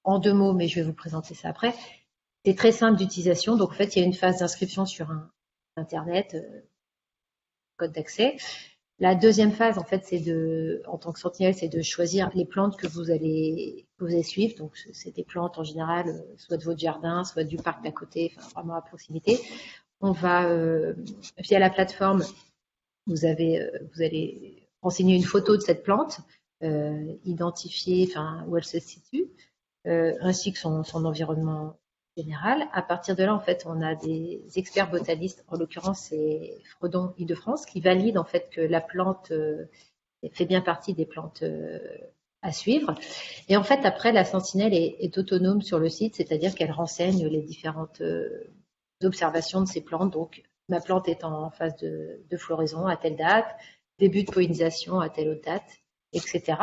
en 2 mots, mais je vais vous présenter ça après, c'est très simple d'utilisation. Donc, en fait, il y a une phase d'inscription sur Internet, code d'accès. La deuxième phase, en fait, en tant que sentinelle, c'est de choisir les plantes que vous allez suivre. Donc, c'est des plantes en général, soit de votre jardin, soit du parc d'à côté, enfin, vraiment à proximité. On va, via la plateforme, vous allez renseigner une photo de cette plante, identifier où elle se situe, ainsi que son environnement général. À partir de là, en fait, on a des experts botanistes, en l'occurrence, c'est Fredon Île-de-France, qui valide en fait que la plante fait bien partie des plantes à suivre. Et en fait, après, la sentinelle est autonome sur le site, c'est-à-dire qu'elle renseigne les différentes observations de ces plantes. Donc, ma plante est en phase de floraison à telle date, début de pollinisation à telle autre date, etc.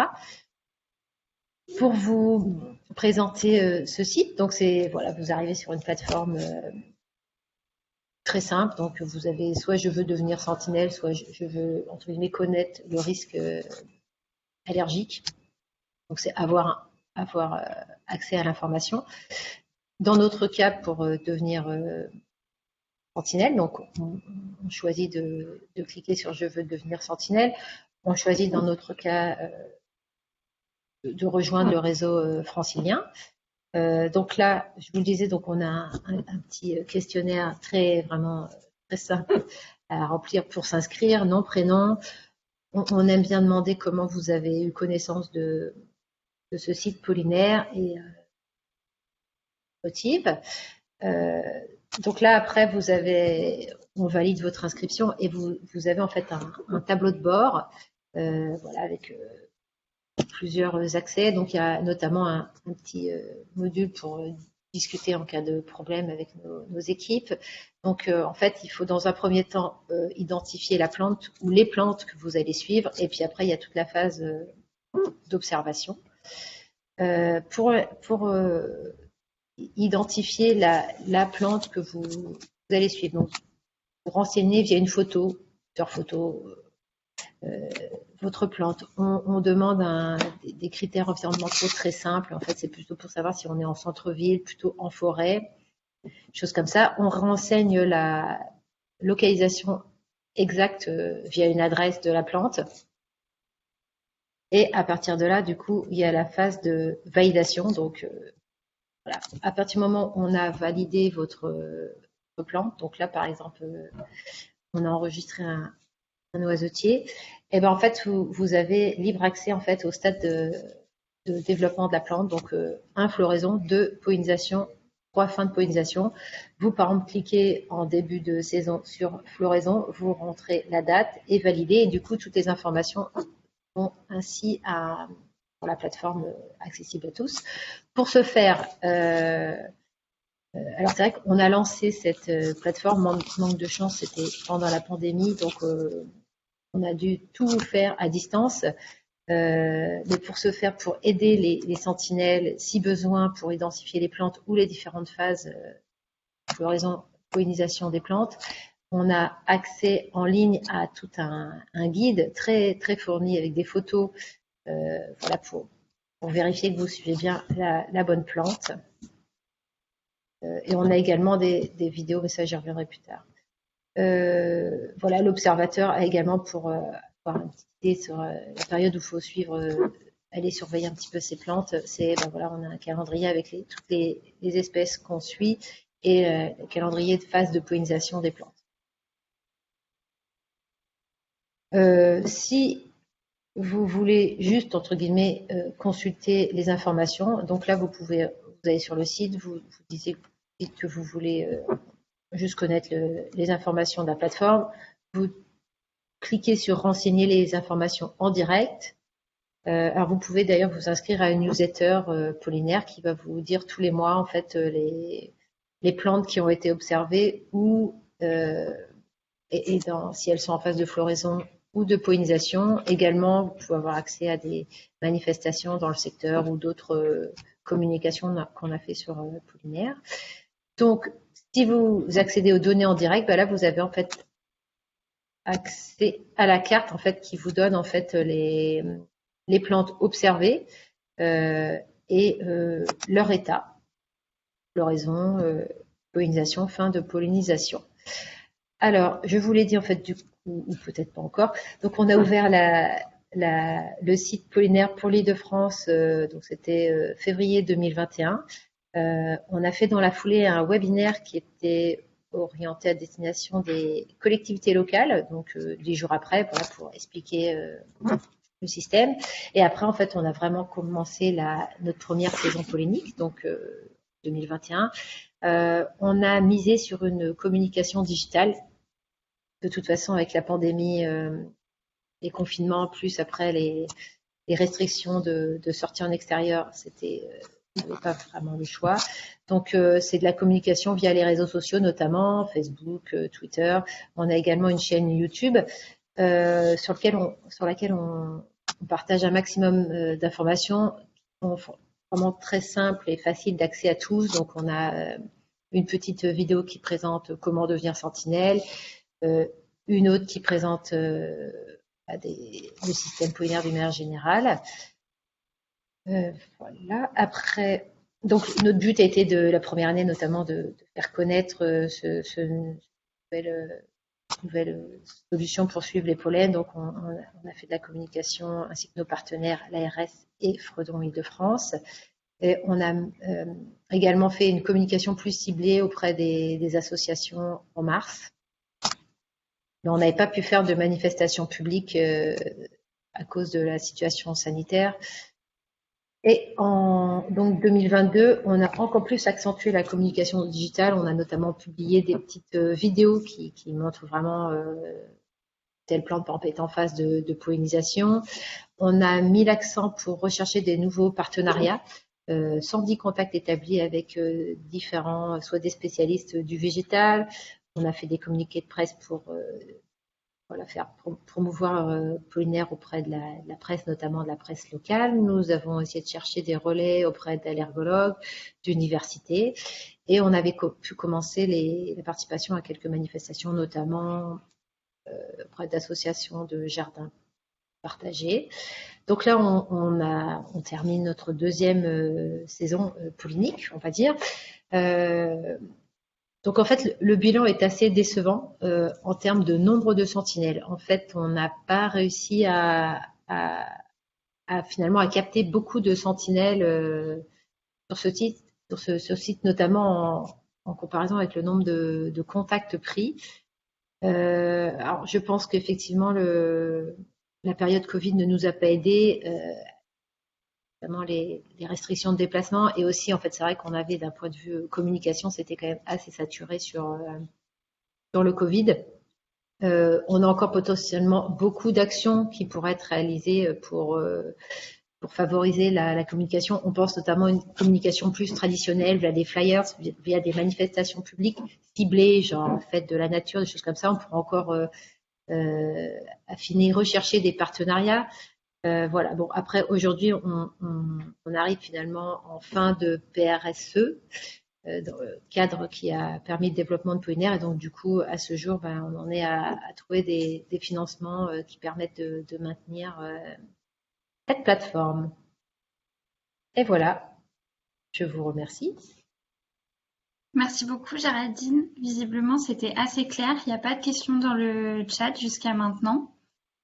Pour vous présenter ce site, donc vous arrivez sur une plateforme très simple. Donc, vous avez soit je veux devenir sentinelle, soit je veux entre guillemets connaître le risque allergique. Donc, c'est avoir accès à l'information. Dans notre cas, pour devenir sentinelle, donc on choisit de cliquer sur je veux devenir sentinelle. On choisit dans notre cas de rejoindre le réseau francilien. Donc là, je vous le disais, donc on a un petit questionnaire vraiment très simple à remplir pour s'inscrire, nom, prénom. On aime bien demander comment vous avez eu connaissance de ce site Pollinaire et motif. Donc là, après, on valide votre inscription et vous avez en fait un tableau de bord, voilà, avec plusieurs accès. Donc il y a notamment un petit module pour discuter en cas de problème avec nos équipes. Donc en fait, il faut dans un premier temps identifier la plante ou les plantes que vous allez suivre, et puis après il y a toute la phase d'observation. Pour identifier la plante que vous allez suivre. Donc, vous renseignez via une photo, plusieurs photos, votre plante. On demande des critères environnementaux très simples. En fait, c'est plutôt pour savoir si on est en centre-ville, plutôt en forêt, choses comme ça. On renseigne la localisation exacte via une adresse de la plante. Et à partir de là, du coup, il y a la phase de validation. Donc, voilà. À partir du moment où on a validé votre plante, donc là, par exemple, on a enregistré un oiseautier, et ben en fait, vous avez libre accès en fait au stade de développement de la plante, donc 1 floraison, 2 pollinisation, 3 fin de pollinisation. Vous, par exemple, cliquez en début de saison sur floraison, vous rentrez la date et validez, et du coup, toutes les informations vont ainsi pour la plateforme accessible à tous. Pour ce faire, alors c'est vrai qu'on a lancé cette plateforme, manque de chance, c'était pendant la pandémie, donc on a dû tout faire à distance. Mais pour ce faire, pour aider les sentinelles, si besoin, pour identifier les plantes ou les différentes phases, floraison, pollinisation des plantes, on a accès en ligne à tout un guide très, très fourni avec des photos, voilà, pour vérifier que vous suivez bien la bonne plante. Et on a également des vidéos, mais ça j'y reviendrai plus tard. Voilà, l'observateur a également pour avoir une petite idée sur la période où il faut suivre, aller surveiller un petit peu ces plantes. C'est voilà, on a un calendrier avec toutes les espèces qu'on suit et le calendrier de phase de pollinisation des plantes. Si vous voulez juste, entre guillemets, consulter les informations, donc là, vous allez sur le site, vous dites que vous voulez juste connaître les informations de la plateforme, vous cliquez sur renseigner les informations en direct. Alors vous pouvez d'ailleurs vous inscrire à une newsletter pollinaire qui va vous dire tous les mois en fait les plantes qui ont été observées ou si elles sont en phase de floraison ou de pollinisation. Également, vous pouvez avoir accès à des manifestations dans le secteur ou d'autres communications qu'on a fait sur Pollinaire. Donc, si vous accédez aux données en direct, là, vous avez en fait accès à la carte en fait qui vous donne en fait les plantes observées et leur état, floraison, pollinisation, fin de pollinisation. Alors, je vous l'ai dit en fait du coup, ou peut-être pas encore. Donc, on a ouvert le site Pollinaire pour l'Île-de-France, donc c'était février 2021. On a fait dans la foulée un webinaire qui était orienté à destination des collectivités locales, donc 10 jours après, voilà, pour expliquer le système. Et après, en fait, on a vraiment commencé notre première saison pollinique, donc 2021. On a misé sur une communication digitale. De toute façon, avec la pandémie, les confinements, plus après les restrictions de sortie en extérieur, on n'avait pas vraiment le choix. Donc, c'est de la communication via les réseaux sociaux, notamment Facebook, Twitter. On a également une chaîne YouTube sur laquelle on partage un maximum d'informations vraiment très simples et faciles d'accès à tous. Donc, on a une petite vidéo qui présente comment devenir sentinelle, une autre qui présente le système pollinaire d'une manière générale. Voilà. Après, donc notre but a été de la première année notamment de faire connaître ce nouvel nouvelles solutions pour suivre les pollens. Donc, on a fait de la communication ainsi que nos partenaires, l'ARS et Fredon Île-de-France. Et on a également fait une communication plus ciblée auprès des associations en mars. Mais on n'avait pas pu faire de manifestation publique à cause de la situation sanitaire. Et donc 2022, on a encore plus accentué la communication digitale. On a notamment publié des petites vidéos qui montrent vraiment telle plante par exemple est en phase de pollinisation. On a mis l'accent pour rechercher des nouveaux partenariats. 110 contacts établis avec différents, soit des spécialistes du végétal. On a fait des communiqués de presse pour faire promouvoir Pollinaire auprès de la presse, notamment de la presse locale. Nous avons essayé de chercher des relais auprès d'allergologues, d'universités, et on avait pu commencer la participation à quelques manifestations, notamment auprès d'associations de jardins partagés. Donc là, on termine notre deuxième saison pollinique, on va dire. Donc en fait, le bilan est assez décevant en termes de nombre de sentinelles. En fait, on n'a pas réussi finalement à capter beaucoup de sentinelles sur ce site, notamment en comparaison avec le nombre de contacts pris. Alors je pense qu'effectivement la période Covid ne nous a pas aidés. Notamment les restrictions de déplacement, et aussi en fait c'est vrai qu'on avait d'un point de vue communication, c'était quand même assez saturé sur le Covid. On a encore potentiellement beaucoup d'actions qui pourraient être réalisées pour favoriser la communication. On pense notamment à une communication plus traditionnelle via des flyers, via des manifestations publiques ciblées, genre fête de la nature, des choses comme ça. On pourra encore affiner, rechercher des partenariats. Voilà. Bon, après, aujourd'hui, on arrive finalement en fin de PRSE, dans le cadre qui a permis le développement de Pollinaire. Et donc, du coup, à ce jour, on en est à trouver des financements qui permettent de maintenir cette plateforme. Et voilà. Je vous remercie. Merci beaucoup, Géraldine. Visiblement, c'était assez clair. Il n'y a pas de questions dans le chat jusqu'à maintenant.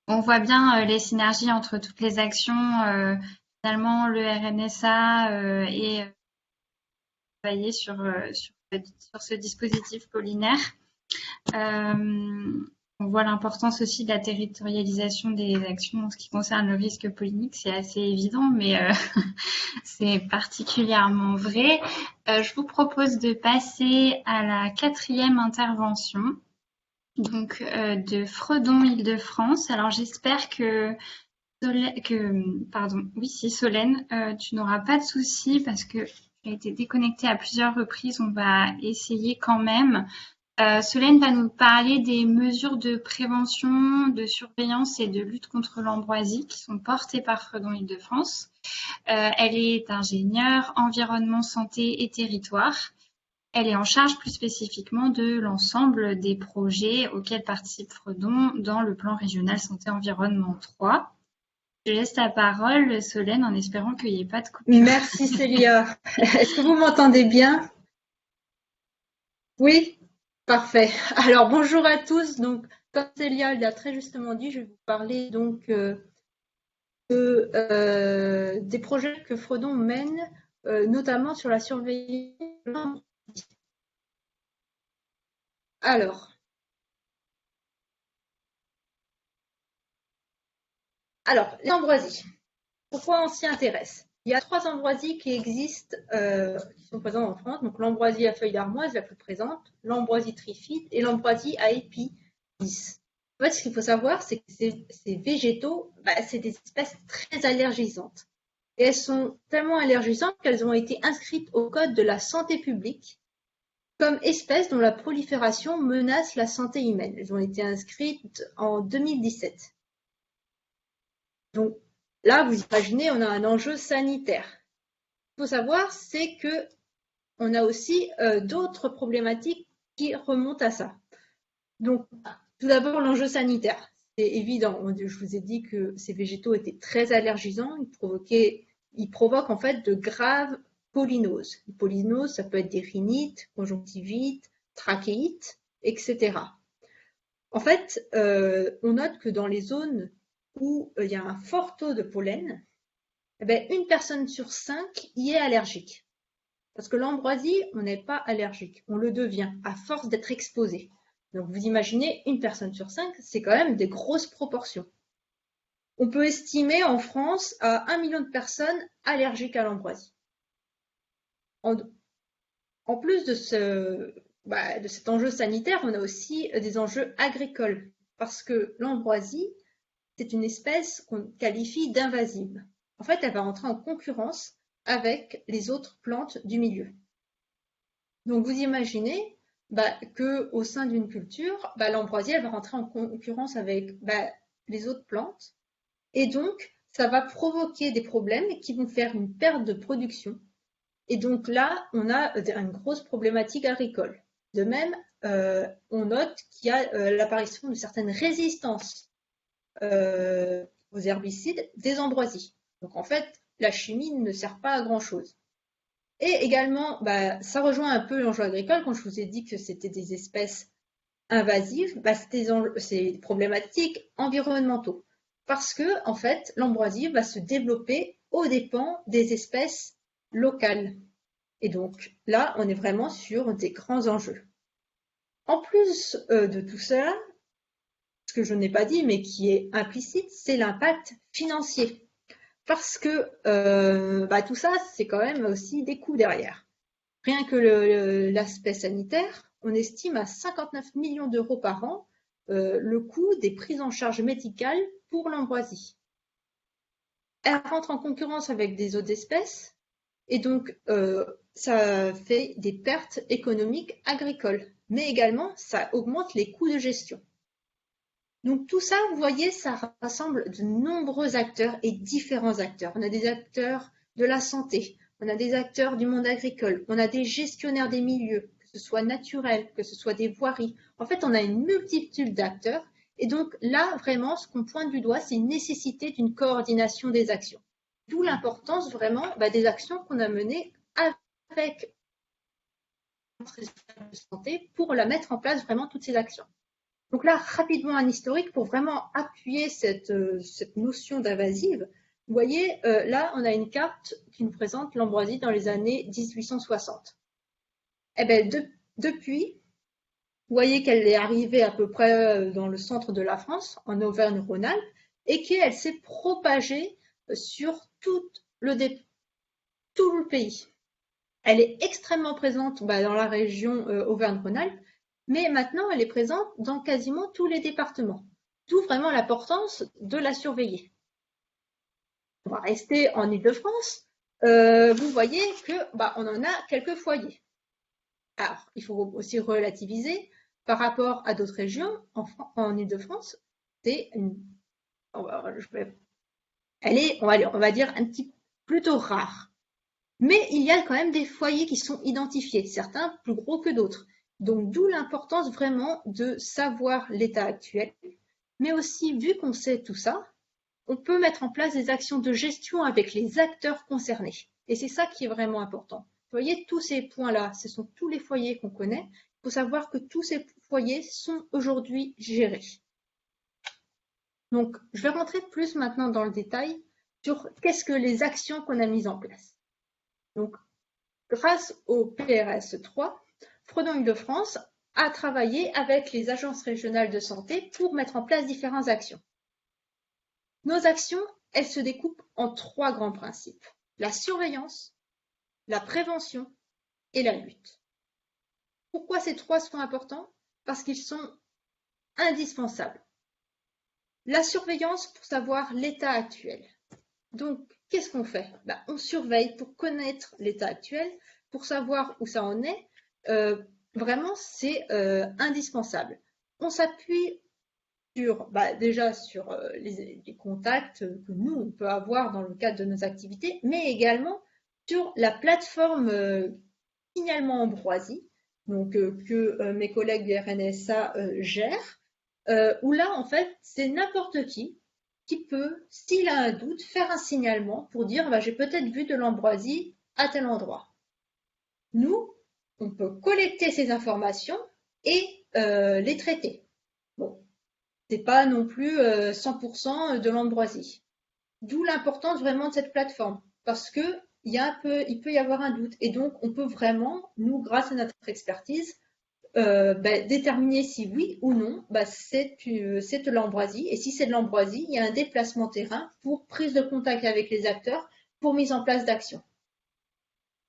On voit bien les synergies entre toutes les actions, finalement le RNSA et travailler sur ce dispositif pollinaire. On voit l'importance aussi de la territorialisation des actions en ce qui concerne le risque pollinique, c'est assez évident, mais c'est particulièrement vrai. Je vous propose de passer à la 4e intervention. Donc de Fredon Île-de-France. Alors j'espère que Solène, tu n'auras pas de soucis parce que tu as été déconnectée à plusieurs reprises. On va essayer quand même. Solène va nous parler des mesures de prévention, de surveillance et de lutte contre l'ambroisie qui sont portées par Fredon Île-de-France. Elle est ingénieure environnement, santé et territoire. Elle est en charge plus spécifiquement de l'ensemble des projets auxquels participe Fredon dans le plan régional santé-environnement 3. Je laisse la parole, Solène, en espérant qu'il n'y ait pas de coupure. Merci Célia. Est-ce que vous m'entendez bien? Oui? Parfait. Alors bonjour à tous. Donc, comme Célia l'a très justement dit, je vais vous parler donc des projets que Fredon mène, notamment sur la surveillance. Alors, les ambroisies. Pourquoi on s'y intéresse? Il y a 3 ambroisies qui existent, qui sont présentes en France. Donc l'ambroisie à feuilles d'armoise, la plus présente, l'ambroisie trifide et l'ambroisie à épis lisses. En fait, ce qu'il faut savoir, c'est que ces végétaux, c'est des espèces très allergisantes. Et elles sont tellement allergisantes qu'elles ont été inscrites au Code de la santé publique comme espèces dont la prolifération menace la santé humaine. Elles ont été inscrites en 2017. Donc là, vous imaginez, on a un enjeu sanitaire. Ce qu'il faut savoir, c'est que on a aussi d'autres problématiques qui remontent à ça. Donc, tout d'abord, l'enjeu sanitaire. C'est évident. Je vous ai dit que ces végétaux étaient très allergisants. Ils provoquent en fait de graves pollinoses. Les pollinoses, ça peut être des rhinites, conjonctivites, trachéites, etc. En fait, on note que dans les zones où il y a un fort taux de pollen, eh ben, 1 personne sur 5 y est allergique. Parce que l'ambroisie, on n'est pas allergique, on le devient à force d'être exposé. Donc vous imaginez, 1 personne sur 5, c'est quand même des grosses proportions. On peut estimer en France à 1 million de personnes allergiques à l'ambroisie. En plus de cet enjeu sanitaire, on a aussi des enjeux agricoles. Parce que l'ambroisie, c'est une espèce qu'on qualifie d'invasive. En fait, elle va entrer en concurrence avec les autres plantes du milieu. Donc vous imaginez qu'au sein d'une culture, l'ambroisie elle va rentrer en concurrence avec les autres plantes et donc ça va provoquer des problèmes qui vont faire une perte de production. Et donc là, on a une grosse problématique agricole. De même, on note qu'il y a l'apparition de certaines résistances aux herbicides des ambroisies. Donc en fait, la chimie ne sert pas à grand-chose. Et également, ça rejoint un peu l'enjeu agricole quand je vous ai dit que c'était des espèces invasives, c'est des problématiques environnementaux. Parce que, en fait, l'ambroisie va se développer aux dépens des espèces locales. Et donc là, on est vraiment sur des grands enjeux. En plus de tout cela, ce que je n'ai pas dit, mais qui est implicite, c'est l'impact financier. Parce que tout ça, c'est quand même aussi des coûts derrière. Rien que l'aspect sanitaire, on estime à 59 millions d'euros par an le coût des prises en charge médicales pour l'ambroisie. Elle rentre en concurrence avec des autres espèces et donc ça fait des pertes économiques agricoles. Mais également, ça augmente les coûts de gestion. Donc tout ça, vous voyez, ça rassemble de nombreux acteurs et différents acteurs. On a des acteurs de la santé, on a des acteurs du monde agricole, on a des gestionnaires des milieux, que ce soit naturel, que ce soit des voiries. En fait, on a une multitude d'acteurs. Et donc là, vraiment, ce qu'on pointe du doigt, c'est une nécessité d'une coordination des actions. D'où l'importance vraiment des actions qu'on a menées avec de santé pour la mettre en place vraiment toutes ces actions. Donc là, rapidement un historique pour vraiment appuyer cette notion d'invasive. Vous voyez, là, on a une carte qui nous présente l'ambroisie dans les années 1860. Eh bien, depuis, vous voyez qu'elle est arrivée à peu près dans le centre de la France, en Auvergne-Rhône-Alpes, et qu'elle s'est propagée sur tout le pays. Elle est extrêmement présente dans la région Auvergne-Rhône-Alpes, mais maintenant elle est présente dans quasiment tous les départements. D'où vraiment l'importance de la surveiller. On va rester en Île-de-France. Vous voyez qu'on en a quelques foyers. Alors, il faut aussi relativiser par rapport à d'autres régions. En Île-de-France, on va dire, un petit plutôt rare. Mais il y a quand même des foyers qui sont identifiés, certains plus gros que d'autres. Donc, d'où l'importance vraiment de savoir l'état actuel. Mais aussi, vu qu'on sait tout ça, on peut mettre en place des actions de gestion avec les acteurs concernés. Et c'est ça qui est vraiment important. Vous voyez, tous ces points-là, ce sont tous les foyers qu'on connaît. Il faut savoir que tous ces foyers sont aujourd'hui gérés. Donc, je vais rentrer plus maintenant dans le détail sur qu'est-ce que les actions qu'on a mises en place. Donc, grâce au PRS 3, Fredon Île-de-France a travaillé avec les agences régionales de santé pour mettre en place différentes actions. Nos actions, elles se découpent en 3 grands principes. La surveillance, la prévention et la lutte. Pourquoi ces 3 sont importants? Parce qu'ils sont indispensables. La surveillance pour savoir l'état actuel. Donc, qu'est-ce qu'on fait? On surveille pour connaître l'état actuel, pour savoir où ça en est. Vraiment, c'est indispensable. On s'appuie déjà sur les contacts que nous, on peut avoir dans le cadre de nos activités, mais également sur la plateforme signalement ambroisie, donc que mes collègues du RNSA gèrent, où là, en fait, c'est n'importe qui peut, s'il a un doute, faire un signalement pour dire j'ai peut-être vu de l'ambroisie à tel endroit. Nous, on peut collecter ces informations et les traiter. Bon, C'est pas non plus 100% de l'ambroisie. D'où l'importance vraiment de cette plateforme, parce que il peut y avoir un doute. Et donc, on peut vraiment, nous, grâce à notre expertise, déterminer si oui ou non c'est de l'ambroisie. Et si c'est de l'ambroisie, il y a un déplacement terrain pour prise de contact avec les acteurs, pour mise en place d'actions.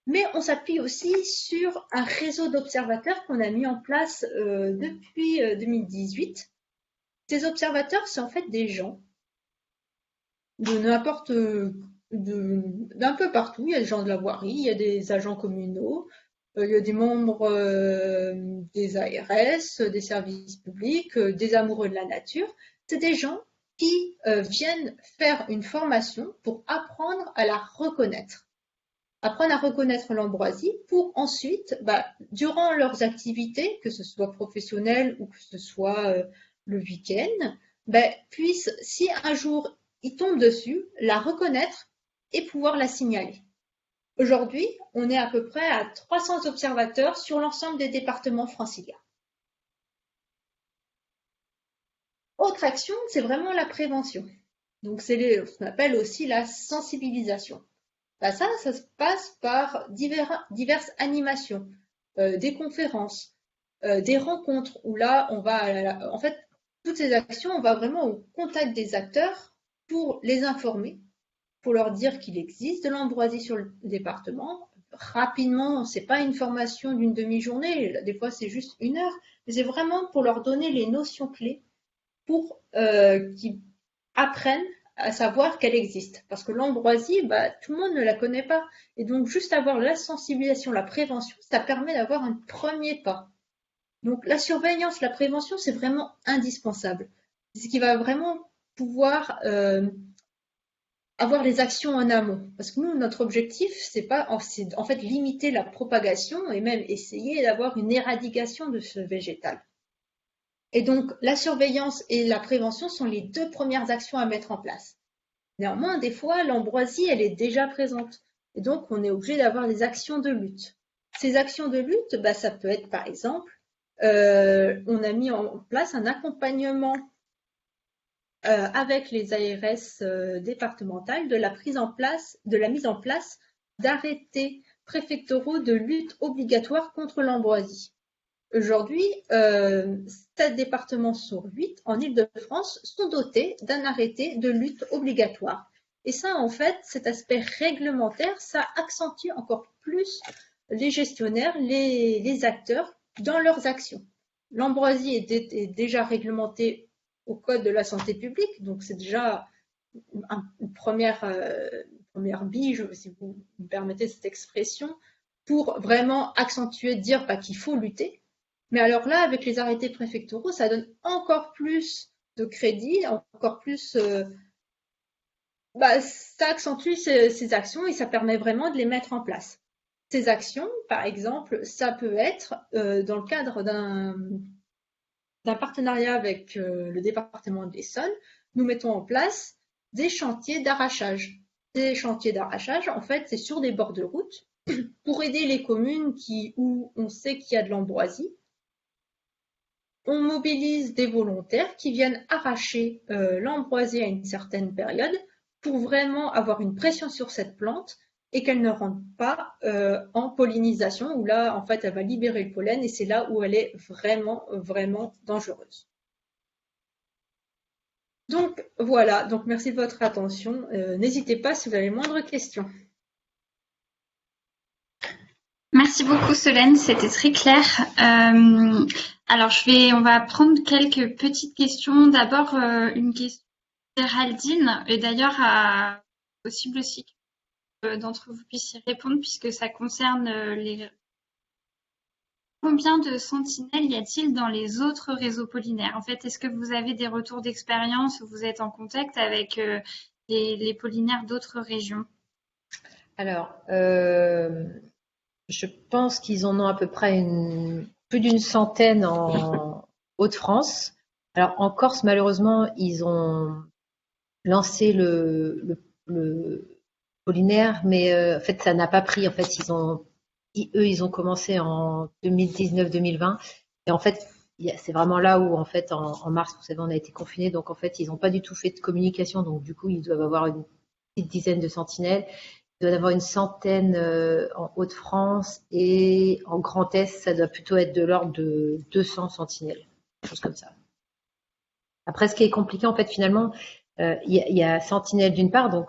Mais on s'appuie aussi sur un réseau d'observateurs qu'on a mis en place depuis 2018. Ces observateurs, c'est en fait des gens de n'importe d'un peu partout. Il y a des gens de la voirie, il y a des agents communaux, il y a des membres des ARS, des services publics, des amoureux de la nature. C'est des gens qui viennent faire une formation pour apprendre à la reconnaître. Apprendre à reconnaître l'ambroisie pour ensuite, durant leurs activités, que ce soit professionnelles ou que ce soit le week-end, puissent, si un jour ils tombent dessus, la reconnaître et pouvoir la signaler. Aujourd'hui, on est à peu près à 300 observateurs sur l'ensemble des départements franciliens. Autre action, c'est vraiment la prévention. Donc c'est ce qu'on appelle aussi la sensibilisation. Ça se passe par diverses animations, des conférences, des rencontres où là, on va, en fait, toutes ces actions, on va vraiment au contact des acteurs pour les informer, pour leur dire qu'il existe de l'ambroisie sur le département. Rapidement, c'est pas une formation d'une demi-journée, des fois c'est juste 1 heure, mais c'est vraiment pour leur donner les notions clés pour qu'ils apprennent à savoir qu'elle existe. Parce que l'ambroisie, tout le monde ne la connaît pas. Et donc, juste avoir la sensibilisation, la prévention, ça permet d'avoir un premier pas. Donc, la surveillance, la prévention, c'est vraiment indispensable. C'est ce qui va vraiment pouvoir avoir les actions en amont. Parce que nous, notre objectif, c'est en fait limiter la propagation et même essayer d'avoir une éradication de ce végétal. Et donc, la surveillance et la prévention sont les 2 premières actions à mettre en place. Néanmoins, des fois, l'ambroisie, elle est déjà présente. Et donc, on est obligé d'avoir des actions de lutte. Ces actions de lutte, ça peut être, par exemple, on a mis en place un accompagnement avec les ARS départementales de la mise en place d'arrêtés préfectoraux de lutte obligatoire contre l'ambroisie. Aujourd'hui, 7 départements sur 8 en Île-de-France sont dotés d'un arrêté de lutte obligatoire. Et ça, en fait, cet aspect réglementaire, ça accentue encore plus les gestionnaires, les acteurs dans leurs actions. L'ambroisie est déjà réglementée au Code de la santé publique, donc c'est déjà une première bille, si vous me permettez cette expression, pour vraiment accentuer, dire qu'il faut lutter. Mais alors là, avec les arrêtés préfectoraux, ça donne encore plus de crédit, encore plus, ça accentue ces actions et ça permet vraiment de les mettre en place. Ces actions, par exemple, ça peut être dans le cadre d'un partenariat avec le département de l'Essonne, nous mettons en place des chantiers d'arrachage. Ces chantiers d'arrachage, en fait, c'est sur des bords de route pour aider les communes où on sait qu'il y a de l'ambroisie. On mobilise des volontaires qui viennent arracher l'ambroisie à une certaine période pour vraiment avoir une pression sur cette plante et qu'elle ne rentre pas en pollinisation où là, en fait, elle va libérer le pollen et c'est là où elle est vraiment, vraiment dangereuse. Donc, voilà. Donc, merci de votre attention. N'hésitez pas si vous avez moindre question. Merci beaucoup Solène, c'était très clair. Alors on va prendre quelques petites questions. D'abord une question de Géraldine et d'ailleurs possible aussi que d'entre vous puissiez répondre puisque ça concerne les. Combien de sentinelles y a-t-il dans les autres réseaux pollinaires? En fait, est-ce que vous avez des retours d'expérience ou vous êtes en contact avec les pollinaires d'autres régions? Alors, je pense qu'ils en ont à peu près plus d'une centaine en Hauts-de-France. Alors, en Corse, malheureusement, ils ont lancé le pollinaire, mais en fait, ça n'a pas pris. En fait, ils ont commencé en 2019-2020. Et en fait, c'est vraiment là où, en fait, en mars, vous savez, on a été confinés, donc en fait, ils n'ont pas du tout fait de communication, donc du coup, ils doivent avoir une petite dizaine de sentinelles. Il doit y en avoir une centaine en Hauts-de-France, et en Grand Est, ça doit plutôt être de l'ordre de 200 sentinelles, quelque chose comme ça. Après, ce qui est compliqué, en fait, finalement, il y a sentinelles d'une part, donc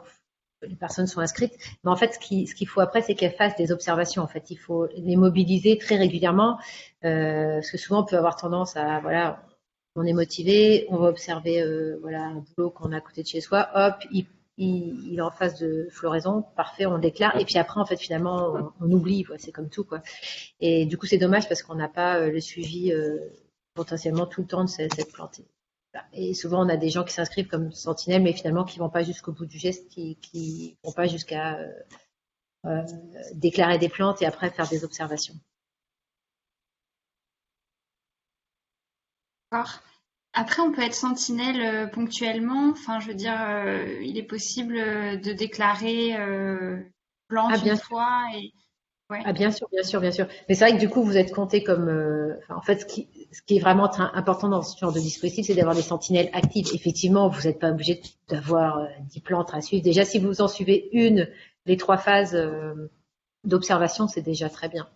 les personnes sont inscrites, mais en fait, ce qu'il faut après, c'est qu'elles fassent des observations. En fait, il faut les mobiliser très régulièrement, parce que souvent, on peut avoir tendance à, voilà, on est motivé, on va observer, voilà, un boulot qu'on a à côté de chez soi, hop, il est en phase de floraison, parfait, on le déclare, et puis après, en fait, finalement, on oublie, quoi, c'est comme tout, quoi. Et du coup, c'est dommage parce qu'on n'a pas le suivi potentiellement tout le temps de cette plante. Et souvent, on a des gens qui s'inscrivent comme sentinelles, mais finalement, qui ne vont pas jusqu'au bout du geste, qui ne vont pas jusqu'à déclarer des plantes et après faire des observations. D'accord. Après, on peut être sentinelle ponctuellement. Enfin, je veux dire, il est possible de déclarer plante une fois. Et... Ouais. Ah, bien sûr, bien sûr, bien sûr. Mais c'est vrai que du coup, vous êtes compté comme. En fait, ce qui est vraiment important dans ce genre de dispositif, c'est d'avoir des sentinelles actives. Effectivement, vous n'êtes pas obligé d'avoir 10 plantes à suivre. Déjà, si vous en suivez une, les 3 phases d'observation, c'est déjà très bien.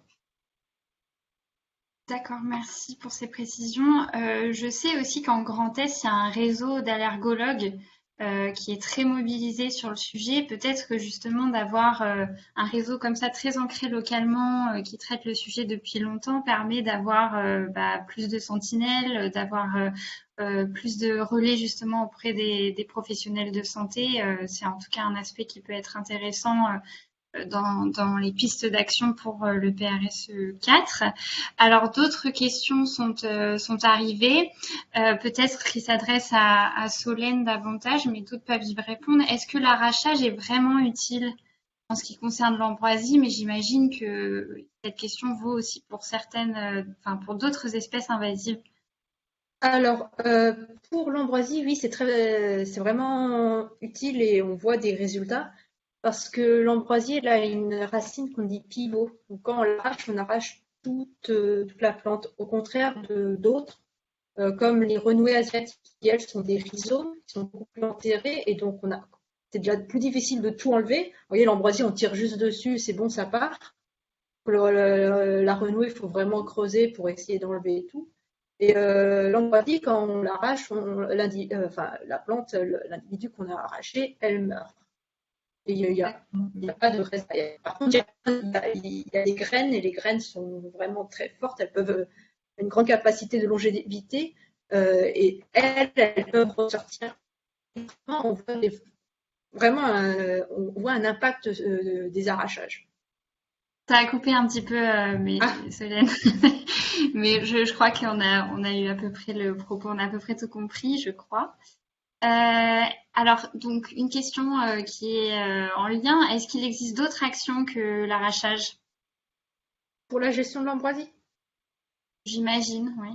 D'accord, merci pour ces précisions. Je sais aussi qu'en Grand Est, il y a un réseau d'allergologues qui est très mobilisé sur le sujet. Peut-être que justement d'avoir un réseau comme ça très ancré localement qui traite le sujet depuis longtemps permet d'avoir plus de sentinelles, d'avoir plus de relais justement auprès des professionnels de santé. C'est en tout cas un aspect qui peut être intéressant dans les pistes d'action pour le PRSE 4. Alors d'autres questions sont arrivées, peut-être qui s'adressent à Solène davantage, mais d'autres peuvent y répondre. Est-ce que l'arrachage est vraiment utile en ce qui concerne l'ambroisie? Mais j'imagine que cette question vaut aussi pour certaines, pour d'autres espèces invasives. Alors, pour l'ambroisie, oui, c'est vraiment utile et on voit des résultats. Parce que l'ambroisie, elle a une racine qu'on dit pivot. Donc, quand on arrache toute la plante. Au contraire d'autres, comme les renouées asiatiques, qui elles sont des rhizomes, qui sont beaucoup plus enterrés, et donc c'est déjà plus difficile de tout enlever. Vous voyez, l'ambroisie, on tire juste dessus, c'est bon, ça part. La renouée, il faut vraiment creuser pour essayer d'enlever et tout. Et l'ambroisie, quand on l'arrache, la plante, l'individu qu'on a arraché, elle meurt. Et il n'y a pas de reste. Par contre, il y a des graines, et les graines sont vraiment très fortes. Elles peuvent une grande capacité de longévité, et elles peuvent ressortir. On voit un impact des arrachages. Ça a coupé un petit peu, Solène. Mais je crois qu'on a eu à peu près le propos, on a à peu près tout compris, je crois. Alors, donc, une question qui est en lien. Est-ce qu'il existe d'autres actions que l'arrachage? Pour la gestion de l'ambroisie? J'imagine, oui.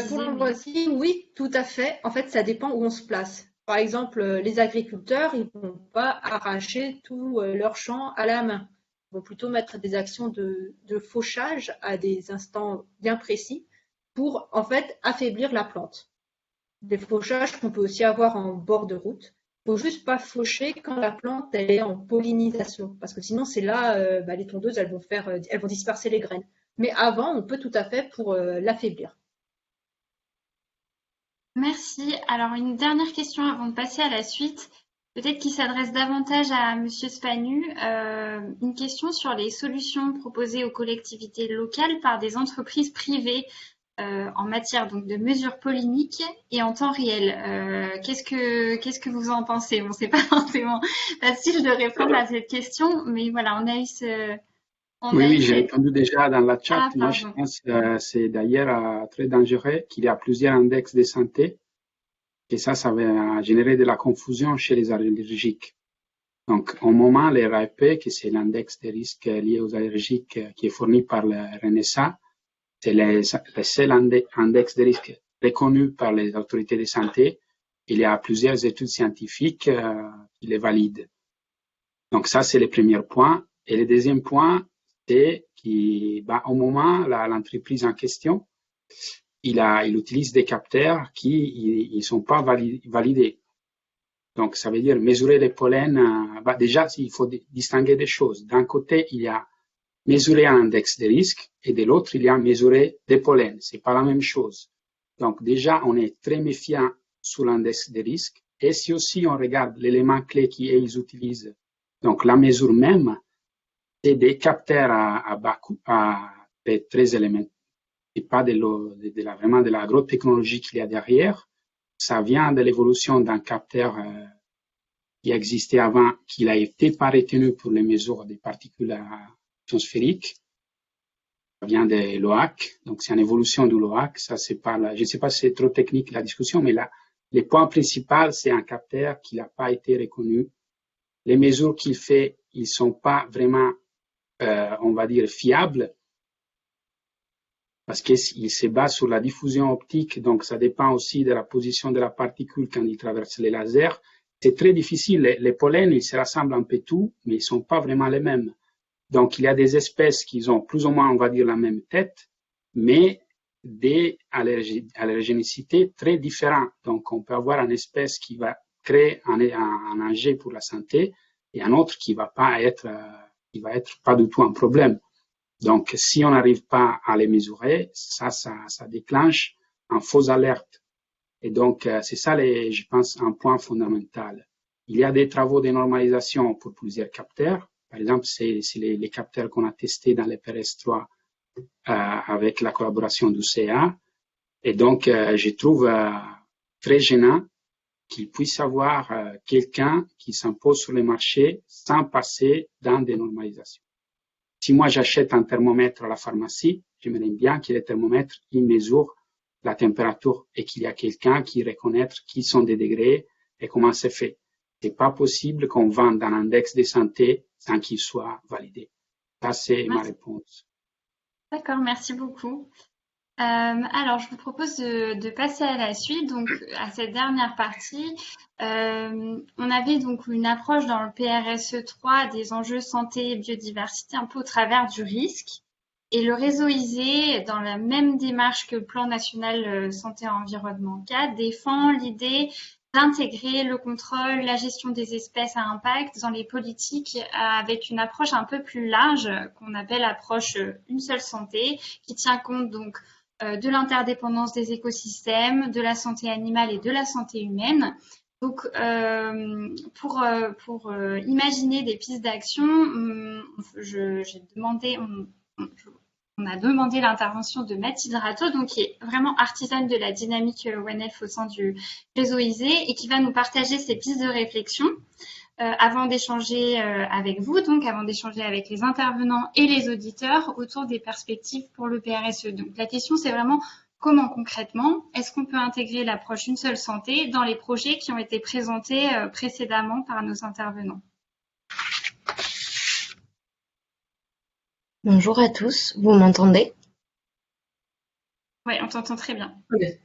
Pour l'ambroisie, oui, tout à fait. En fait, ça dépend où on se place. Par exemple, les agriculteurs, ils ne vont pas arracher tout leur champ à la main. Ils vont plutôt mettre des actions de fauchage à des instants bien précis pour, en fait, affaiblir la plante. Des fauchages qu'on peut aussi avoir en bord de route. Il ne faut juste pas faucher quand la plante elle est en pollinisation, parce que sinon c'est là les tondeuses elles vont disperser les graines. Mais avant, on peut tout à fait pour l'affaiblir. Merci. Alors une dernière question avant de passer à la suite, peut-être qui s'adresse davantage à Monsieur Spanu. Une question sur les solutions proposées aux collectivités locales par des entreprises privées. En matière donc de mesures polliniques et en temps réel. Qu'est-ce que vous en pensez? Bon, c'est pas forcément facile de répondre à cette question, mais voilà, on a eu ce. Oui, j'ai répondu déjà dans la chat. Moi, je pense que c'est d'ailleurs très dangereux qu'il y a plusieurs index de santé et ça va générer de la confusion chez les allergiques. Donc, au moment, les RAP, que c'est l'index des risques liés aux allergiques qui est fourni par le RNSA, c'est le seul index de risque reconnu par les autorités de santé. Il y a plusieurs études scientifiques qui les valident. Donc ça, c'est le premier point. Et le deuxième point, c'est qu'au moment, l'entreprise en question, il utilise des capteurs qui ne sont pas validés. Donc, ça veut dire mesurer les pollens. Déjà, il faut distinguer des choses. D'un côté, il y a mesurer un index de risque et de l'autre, il y a mesurer des pollens. C'est pas la même chose. Donc, déjà, on est très méfiant sur l'index de risque. Et si aussi on regarde l'élément clé qu'ils utilisent, donc la mesure même, c'est des capteurs à bas coût, très élémentaires. C'est pas vraiment de la grosse technologie qu'il y a derrière. Ça vient de l'évolution d'un capteur qui existait avant, qui n'a été pas retenu pour les mesures des particules atmosphériques. Ça vient de l'OAC, donc c'est une évolution du LOAC. Ça, c'est pas je ne sais pas si c'est trop technique la discussion, mais là, le point principal, c'est un capteur qui n'a pas été reconnu. Les mesures qu'il fait, ils sont pas vraiment, on va dire, fiables, parce qu'il se base sur la diffusion optique, donc ça dépend aussi de la position de la particule quand il traverse les lasers. C'est très difficile. Les pollens, ils se rassemblent un peu tout, mais ils sont pas vraiment les mêmes. Donc, il y a des espèces qui ont plus ou moins, on va dire, la même tête, mais des allergénicités très différentes. Donc, on peut avoir une espèce qui va créer un danger pour la santé et un autre qui va être pas du tout un problème. Donc, si on n'arrive pas à les mesurer, ça déclenche une fausse alerte. Et donc, c'est ça, je pense, un point fondamental. Il y a des travaux de normalisation pour plusieurs capteurs. Par exemple, c'est les capteurs qu'on a testés dans les PRS-3 avec la collaboration du CA. Et donc, je trouve très gênant qu'il puisse y avoir quelqu'un qui s'impose sur le marché sans passer dans des normalisations. Si moi j'achète un thermomètre à la pharmacie, j'aimerais bien que le thermomètre il mesure la température et qu'il y a quelqu'un qui reconnaît qui sont des degrés et comment c'est fait. C'est pas possible qu'on vende un index de santé sans qu'il soit validé. Ça, c'est ma réponse. D'accord, merci beaucoup. Alors, je vous propose de passer à la suite, donc à cette dernière partie. On avait donc une approche dans le PRSE3 des enjeux santé et biodiversité un peu au travers du risque. Et le réseau ISE, dans la même démarche que le plan national santé et environnement 4, défend l'idée d'intégrer le contrôle, la gestion des espèces à impact dans les politiques avec une approche un peu plus large qu'on appelle approche une seule santé, qui tient compte donc de l'interdépendance des écosystèmes, de la santé animale et de la santé humaine. Donc, pour imaginer des pistes d'action, on a demandé l'intervention de Mathilde Rateau, donc qui est vraiment artisane de la dynamique ONF au sein du réseau ISE et qui va nous partager ses pistes de réflexion avant d'échanger avec vous, donc avant d'échanger avec les intervenants et les auditeurs autour des perspectives pour le PRSE. Donc la question, c'est vraiment comment concrètement est-ce qu'on peut intégrer l'approche une seule santé dans les projets qui ont été présentés précédemment par nos intervenants. Bonjour à tous, vous m'entendez? Oui, on t'entend très bien. Okay.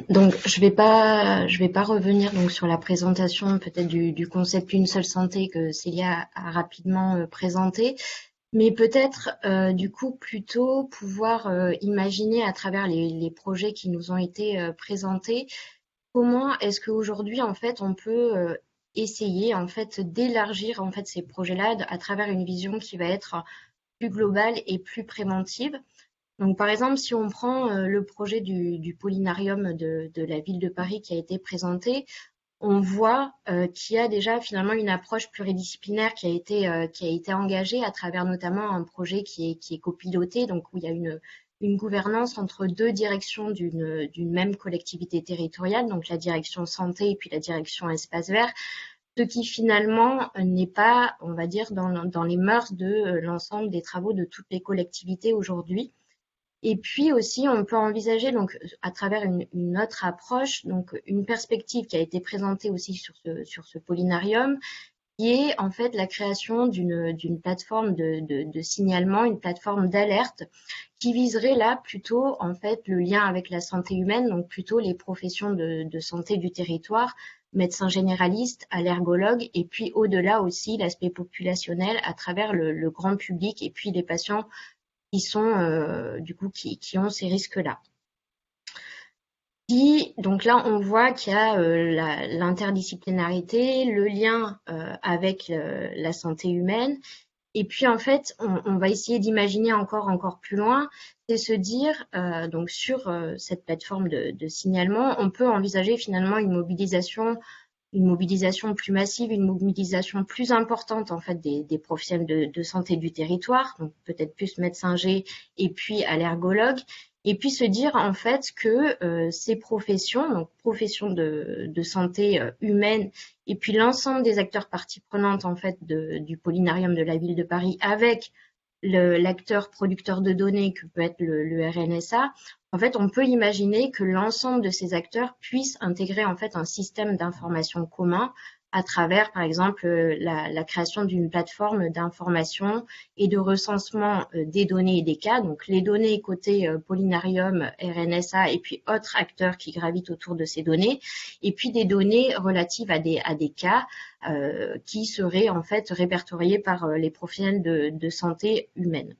Donc je vais pas revenir donc sur la présentation peut-être du concept une seule santé que Célia a rapidement présenté, mais peut-être du coup plutôt pouvoir imaginer à travers les projets qui nous ont été présentés comment est-ce qu'aujourd'hui en fait on peut essayer en fait d'élargir en fait ces projets-là à travers une vision qui va être plus globale et plus préventive. Donc par exemple, si on prend le projet du Polynarium de la ville de Paris qui a été présenté, on voit qu'il y a déjà finalement une approche pluridisciplinaire qui a été engagée à travers notamment un projet qui est copiloté, donc où il y a une gouvernance entre deux directions d'une même collectivité territoriale, donc la direction santé et puis la direction espace vert, ce qui finalement n'est pas, on va dire, dans les mœurs de l'ensemble des travaux de toutes les collectivités aujourd'hui. Et puis aussi, on peut envisager donc à travers une autre approche, donc une perspective qui a été présentée aussi sur ce Polynarium, qui est en fait la création d'une plateforme de signalement, une plateforme d'alerte qui viserait là plutôt en fait le lien avec la santé humaine, donc plutôt les professions de santé du territoire, médecins généralistes, allergologues, et puis au-delà aussi l'aspect populationnel à travers le grand public et puis les patients qui sont du coup qui ont ces risques-là. Donc là, on voit qu'il y a l'interdisciplinarité, le lien avec la santé humaine. Et puis, en fait, on va essayer d'imaginer encore plus loin, c'est se dire, donc sur cette plateforme de signalement, on peut envisager finalement une mobilisation plus massive, une mobilisation plus importante en fait des professionnels de santé du territoire, donc peut-être plus médecins G et puis allergologues, et puis se dire en fait que ces professions, donc professions de santé humaine, et puis l'ensemble des acteurs parties prenantes en fait du Polinarium de la ville de Paris avec l'acteur producteur de données que peut être le RNSA, en fait, on peut imaginer que l'ensemble de ces acteurs puissent intégrer en fait un système d'information commun à travers, par exemple, la création d'une plateforme d'information et de recensement des données et des cas. Donc, les données côté Polinarium, RNSA et puis autres acteurs qui gravitent autour de ces données, et puis des données relatives à des cas qui seraient en fait répertoriés par les professionnels de santé humaine.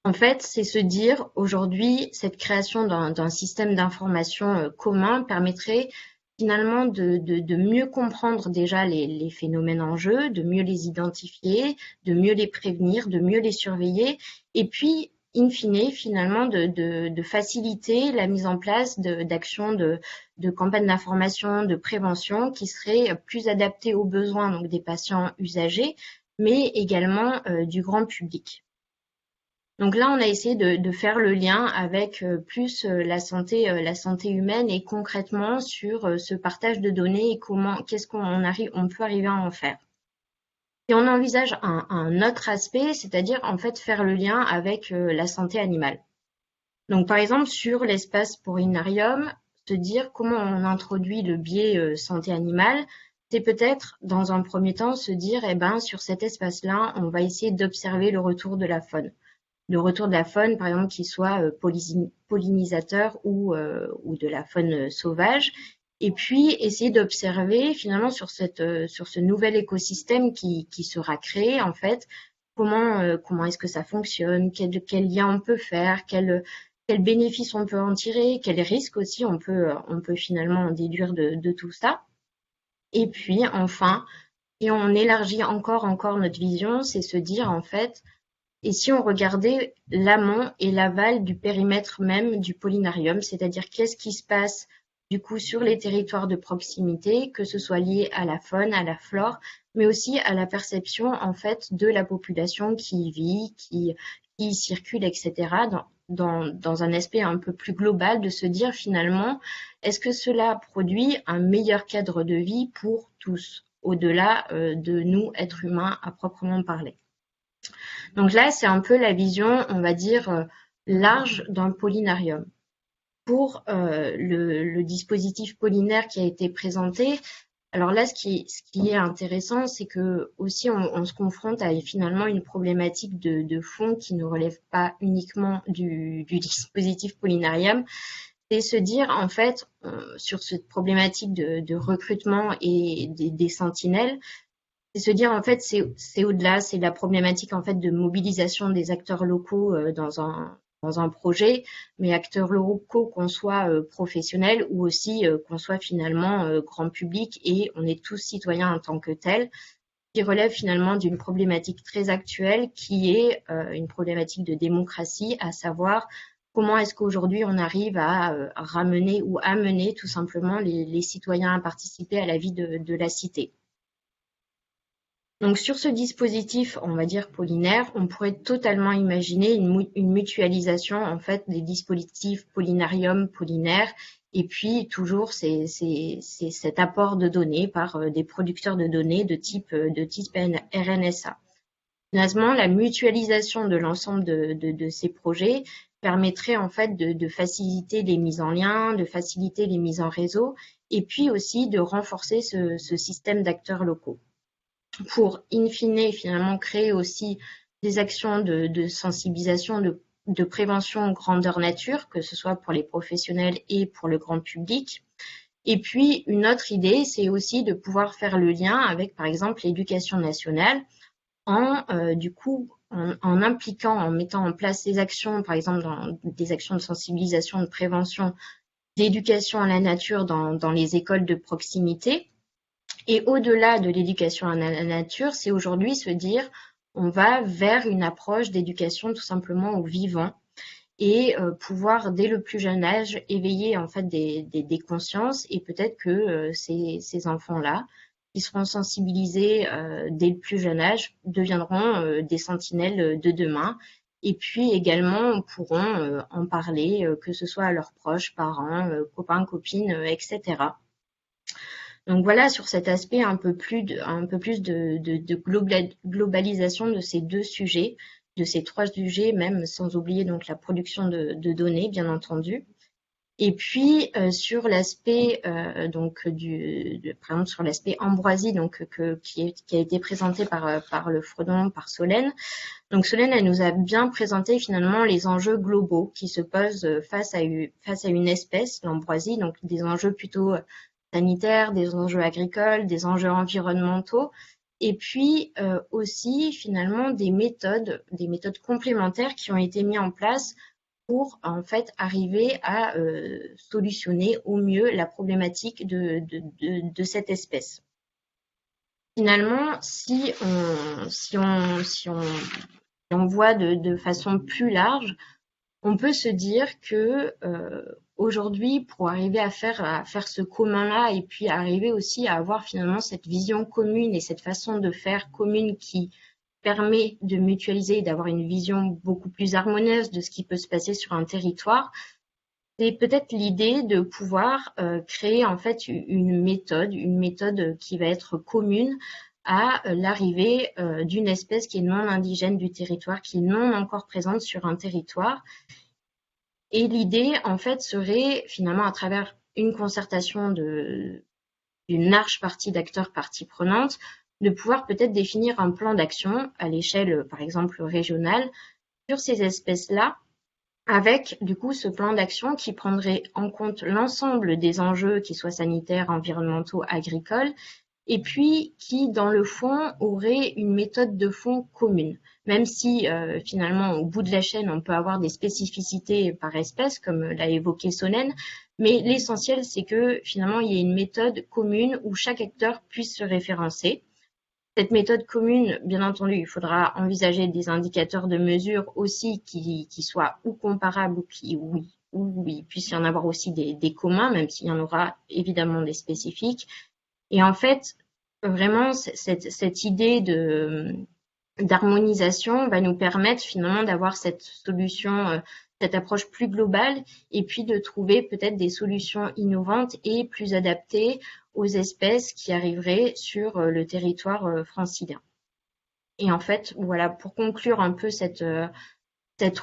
En fait, c'est se dire aujourd'hui, cette création d'un système d'information commun permettrait finalement de mieux comprendre déjà les phénomènes en jeu, de mieux les identifier, de mieux les prévenir, de mieux les surveiller, et puis in fine, finalement, de faciliter la mise en place d'actions de campagnes d'information, de prévention qui seraient plus adaptées aux besoins donc des patients usagers, mais également du grand public. Donc là, on a essayé de faire le lien avec plus la santé humaine et concrètement sur ce partage de données et qu'est-ce on peut arriver à en faire. Et on envisage un autre aspect, c'est-à-dire en fait faire le lien avec la santé animale. Donc par exemple sur l'espace Polinarium, se dire comment on introduit le biais santé animale, c'est peut-être dans un premier temps se dire sur cet espace-là, on va essayer d'observer le retour de la faune. Le retour de la faune, par exemple, qui soit pollinisateur ou de la faune sauvage, et puis essayer d'observer finalement sur ce nouvel écosystème qui sera créé en fait, comment est-ce que ça fonctionne, quel lien on peut faire, quels bénéfices on peut en tirer, quels risques aussi on peut finalement en déduire de tout ça. Et puis enfin, et on élargit encore notre vision, c'est se dire en fait, et si on regardait l'amont et l'aval du périmètre même du Polinarium, c'est-à-dire qu'est-ce qui se passe du coup sur les territoires de proximité, que ce soit lié à la faune, à la flore, mais aussi à la perception en fait de la population qui y vit, qui circule, etc. Dans un aspect un peu plus global de se dire finalement, est-ce que cela produit un meilleur cadre de vie pour tous, au-delà de nous, êtres humains, à proprement parler. Donc là, c'est un peu la vision, on va dire, large d'un Polinarium. Pour le dispositif polinaire qui a été présenté, alors là, ce qui est intéressant, c'est que aussi on se confronte à finalement une problématique de fond qui ne relève pas uniquement du dispositif Polinarium, c'est se dire en fait sur cette problématique de recrutement et des sentinelles, c'est se dire en fait c'est au-delà, c'est la problématique en fait de mobilisation des acteurs locaux dans un projet, mais acteurs locaux qu'on soit professionnels ou aussi qu'on soit finalement grand public, et on est tous citoyens en tant que tels, qui relève finalement d'une problématique très actuelle qui est une problématique de démocratie, à savoir comment est-ce qu'aujourd'hui on arrive à ramener ou amener tout simplement les citoyens à participer à la vie de la cité. Donc sur ce dispositif, on va dire polinaire, on pourrait totalement imaginer une mutualisation en fait des dispositifs Polinarium, polinaire, et puis toujours c'est cet apport de données par des producteurs de données de type RNSA. Finalement, la mutualisation de l'ensemble de ces projets permettrait en fait de faciliter les mises en lien, de faciliter les mises en réseau, et puis aussi de renforcer ce système d'acteurs locaux. pour, in fine, finalement, créer aussi des actions de sensibilisation, de prévention grandeur nature, que ce soit pour les professionnels et pour le grand public. Et puis, une autre idée, c'est aussi de pouvoir faire le lien avec, par exemple, l'éducation nationale du coup, en impliquant, en mettant en place des actions, par exemple, des actions de sensibilisation, de prévention, d'éducation à la nature dans les écoles de proximité. Et au-delà de l'éducation à la nature, c'est aujourd'hui se dire, on va vers une approche d'éducation tout simplement au vivant et pouvoir, dès le plus jeune âge, éveiller en fait des consciences, et peut-être que ces enfants-là, qui seront sensibilisés dès le plus jeune âge, deviendront des sentinelles de demain. Et puis également pourront en parler, que ce soit à leurs proches, parents, copains, copines, etc. Donc voilà, sur cet aspect un peu plus de globalisation de ces deux sujets, de ces trois sujets, même sans oublier donc la production de données, bien entendu. Et puis sur l'aspect par exemple sur l'aspect Ambroisie, donc qui a été présenté par le Fredon, par Solène. Donc Solène, elle nous a bien présenté finalement les enjeux globaux qui se posent face à une espèce, l'ambroisie, donc des enjeux plutôt sanitaires, des enjeux agricoles, des enjeux environnementaux, et puis aussi finalement des méthodes complémentaires qui ont été mises en place pour en fait arriver à solutionner au mieux la problématique de cette espèce. Finalement, si on voit de façon plus large, on peut se dire que aujourd'hui, pour arriver à faire ce commun-là, et puis arriver aussi à avoir finalement cette vision commune et cette façon de faire commune qui permet de mutualiser et d'avoir une vision beaucoup plus harmonieuse de ce qui peut se passer sur un territoire, c'est peut-être l'idée de pouvoir créer en fait une méthode qui va être commune à l'arrivée d'une espèce qui est non indigène du territoire, qui est non encore présente sur un territoire. Et l'idée, en fait, serait finalement à travers une concertation d'une large partie d'acteurs parties prenantes, de pouvoir peut-être définir un plan d'action à l'échelle, par exemple, régionale, sur ces espèces-là, avec, du coup, ce plan d'action qui prendrait en compte l'ensemble des enjeux, qu'ils soient sanitaires, environnementaux, agricoles, et puis qui, dans le fond, aurait une méthode de fond commune. Même si, finalement, au bout de la chaîne, on peut avoir des spécificités par espèce, comme l'a évoqué Solène, mais l'essentiel, c'est que, finalement, il y ait une méthode commune où chaque acteur puisse se référencer. Cette méthode commune, bien entendu, il faudra envisager des indicateurs de mesure aussi qui soient ou comparables ou il puisse y en avoir aussi des communs, même s'il y en aura évidemment des spécifiques. Et en fait, vraiment, cette idée d'harmonisation va nous permettre finalement d'avoir cette solution, cette approche plus globale, et puis de trouver peut-être des solutions innovantes et plus adaptées aux espèces qui arriveraient sur le territoire francilien. Et en fait, voilà, pour conclure un peu cette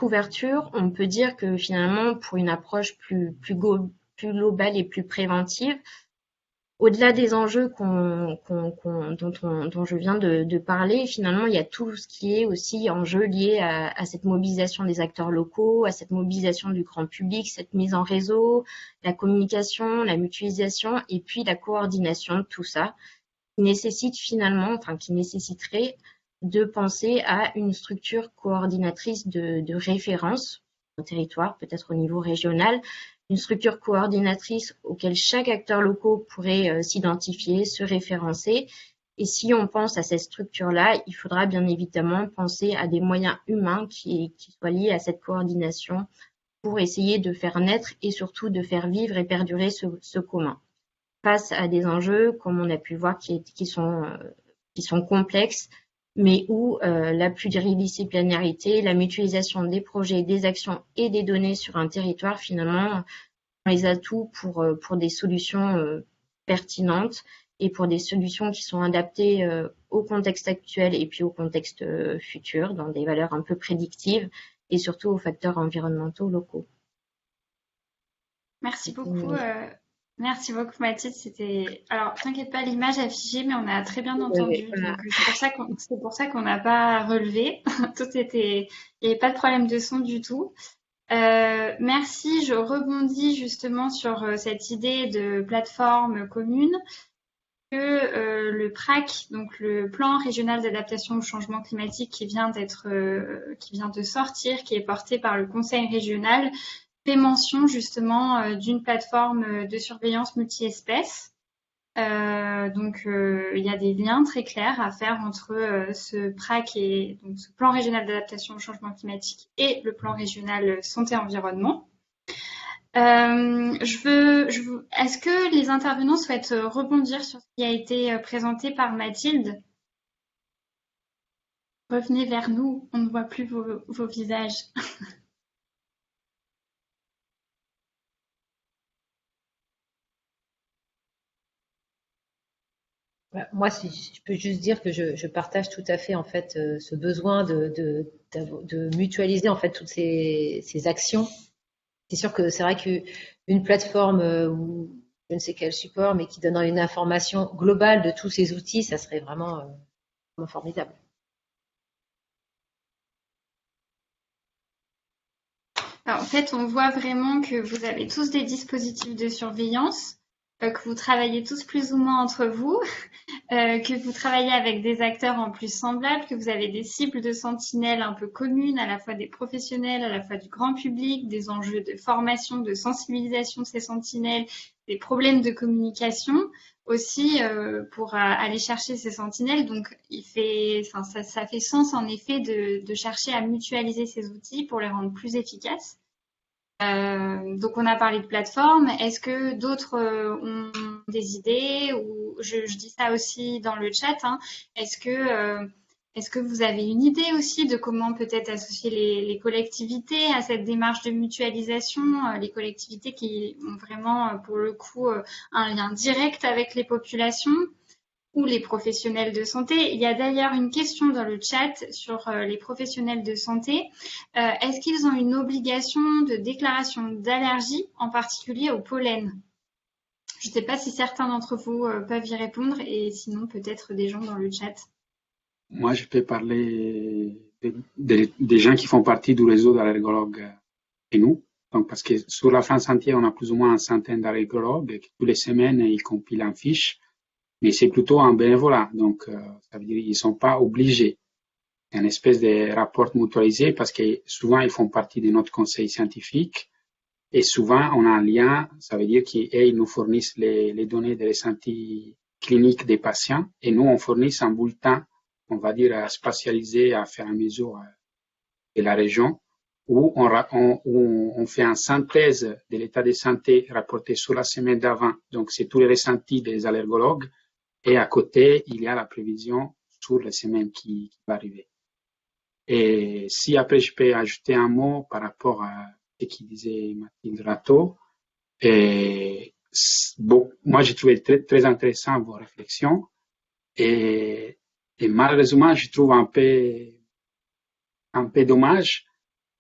ouverture, on peut dire que finalement, pour une approche plus globale et plus préventive, au-delà des enjeux dont je viens de parler, finalement, il y a tout ce qui est aussi enjeu lié à cette mobilisation des acteurs locaux, à cette mobilisation du grand public, cette mise en réseau, la communication, la mutualisation et puis la coordination de tout ça, qui nécessiterait de penser à une structure coordinatrice de référence au territoire, peut-être au niveau régional, une structure coordinatrice auquel chaque acteur local pourrait s'identifier, se référencer. Et si on pense à cette structure-là, il faudra bien évidemment penser à des moyens humains qui soient liés à cette coordination pour essayer de faire naître et surtout de faire vivre et perdurer ce commun. Face à des enjeux, comme on a pu le voir, qui sont complexes, mais où la pluridisciplinarité, la mutualisation des projets, des actions et des données sur un territoire, finalement, sont les atouts pour des solutions pertinentes et pour des solutions qui sont adaptées au contexte actuel et puis au contexte futur, dans des valeurs un peu prédictives et surtout aux facteurs environnementaux locaux. Merci beaucoup Merci beaucoup Mathilde. Alors t'inquiète pas, l'image affichée, mais on a très bien Oui, oui, entendu. voilà. Donc c'est pour ça qu'on n'a pas relevé. Il n'y avait pas de problème de son du tout. Merci. Je rebondis justement sur cette idée de plateforme commune que le PRAC, donc le plan régional d'adaptation au changement climatique qui vient de sortir, qui est porté par le Conseil régional, fait mention justement d'une plateforme de surveillance multi-espèces. Il y a des liens très clairs à faire entre ce PRAC et donc ce plan régional d'adaptation au changement climatique et le plan régional santé-environnement. Est-ce que les intervenants souhaitent rebondir sur ce qui a été présenté par Mathilde? Revenez vers nous, on ne voit plus vos visages. Moi, si je peux juste dire que je partage tout à fait en fait ce besoin de mutualiser en fait toutes ces actions. C'est sûr que c'est vrai qu'une plateforme ou je ne sais quel support, mais qui donne une information globale de tous ces outils, ça serait vraiment formidable. Alors, en fait, on voit vraiment que vous avez tous des dispositifs de surveillance, que vous travaillez tous plus ou moins entre vous, que vous travaillez avec des acteurs en plus semblables, que vous avez des cibles de sentinelles un peu communes, à la fois des professionnels, à la fois du grand public, des enjeux de formation, de sensibilisation de ces sentinelles, des problèmes de communication aussi pour aller chercher ces sentinelles. Donc, ça fait sens en effet de chercher à mutualiser ces outils pour les rendre plus efficaces. Donc on a parlé de plateforme. Est-ce que d'autres ont des idées ou je dis ça aussi dans le chat. Hein. Est-ce que vous avez une idée aussi de comment peut-être associer les collectivités à cette démarche de mutualisation, les collectivités qui ont vraiment pour le coup un lien direct avec les populations ou les professionnels de santé. Il y a d'ailleurs une question dans le chat sur les professionnels de santé. Est-ce qu'ils ont une obligation de déclaration d'allergie, en particulier au pollen? Je ne sais pas si certains d'entre vous peuvent y répondre et sinon peut-être des gens dans le chat. Moi, je peux parler des gens qui font partie du réseau d'allergologues et nous. Donc, parce que sur la France entière, on a plus ou moins une centaine d'allergologues qui, toutes les semaines, ils compilent une fiche. Mais c'est plutôt un bénévolat, donc ça veut dire qu'ils ne sont pas obligés. C'est une espèce de rapport mutualisé parce que souvent ils font partie de notre conseil scientifique et souvent on a un lien, ça veut dire qu'ils nous fournissent les données des ressentis cliniques des patients et nous on fournit un bulletin, on va dire spatialisé à faire à mesure de la région où on fait une synthèse de l'état de santé rapporté sur la semaine d'avant, donc c'est tous les ressentis des allergologues. Et à côté, il y a la prévision sur les semaines qui va arriver. Et si après je peux ajouter un mot par rapport à ce qu'il disait Mathilde Rateau, moi j'ai trouvé très, très intéressant vos réflexions et malheureusement je trouve un peu dommage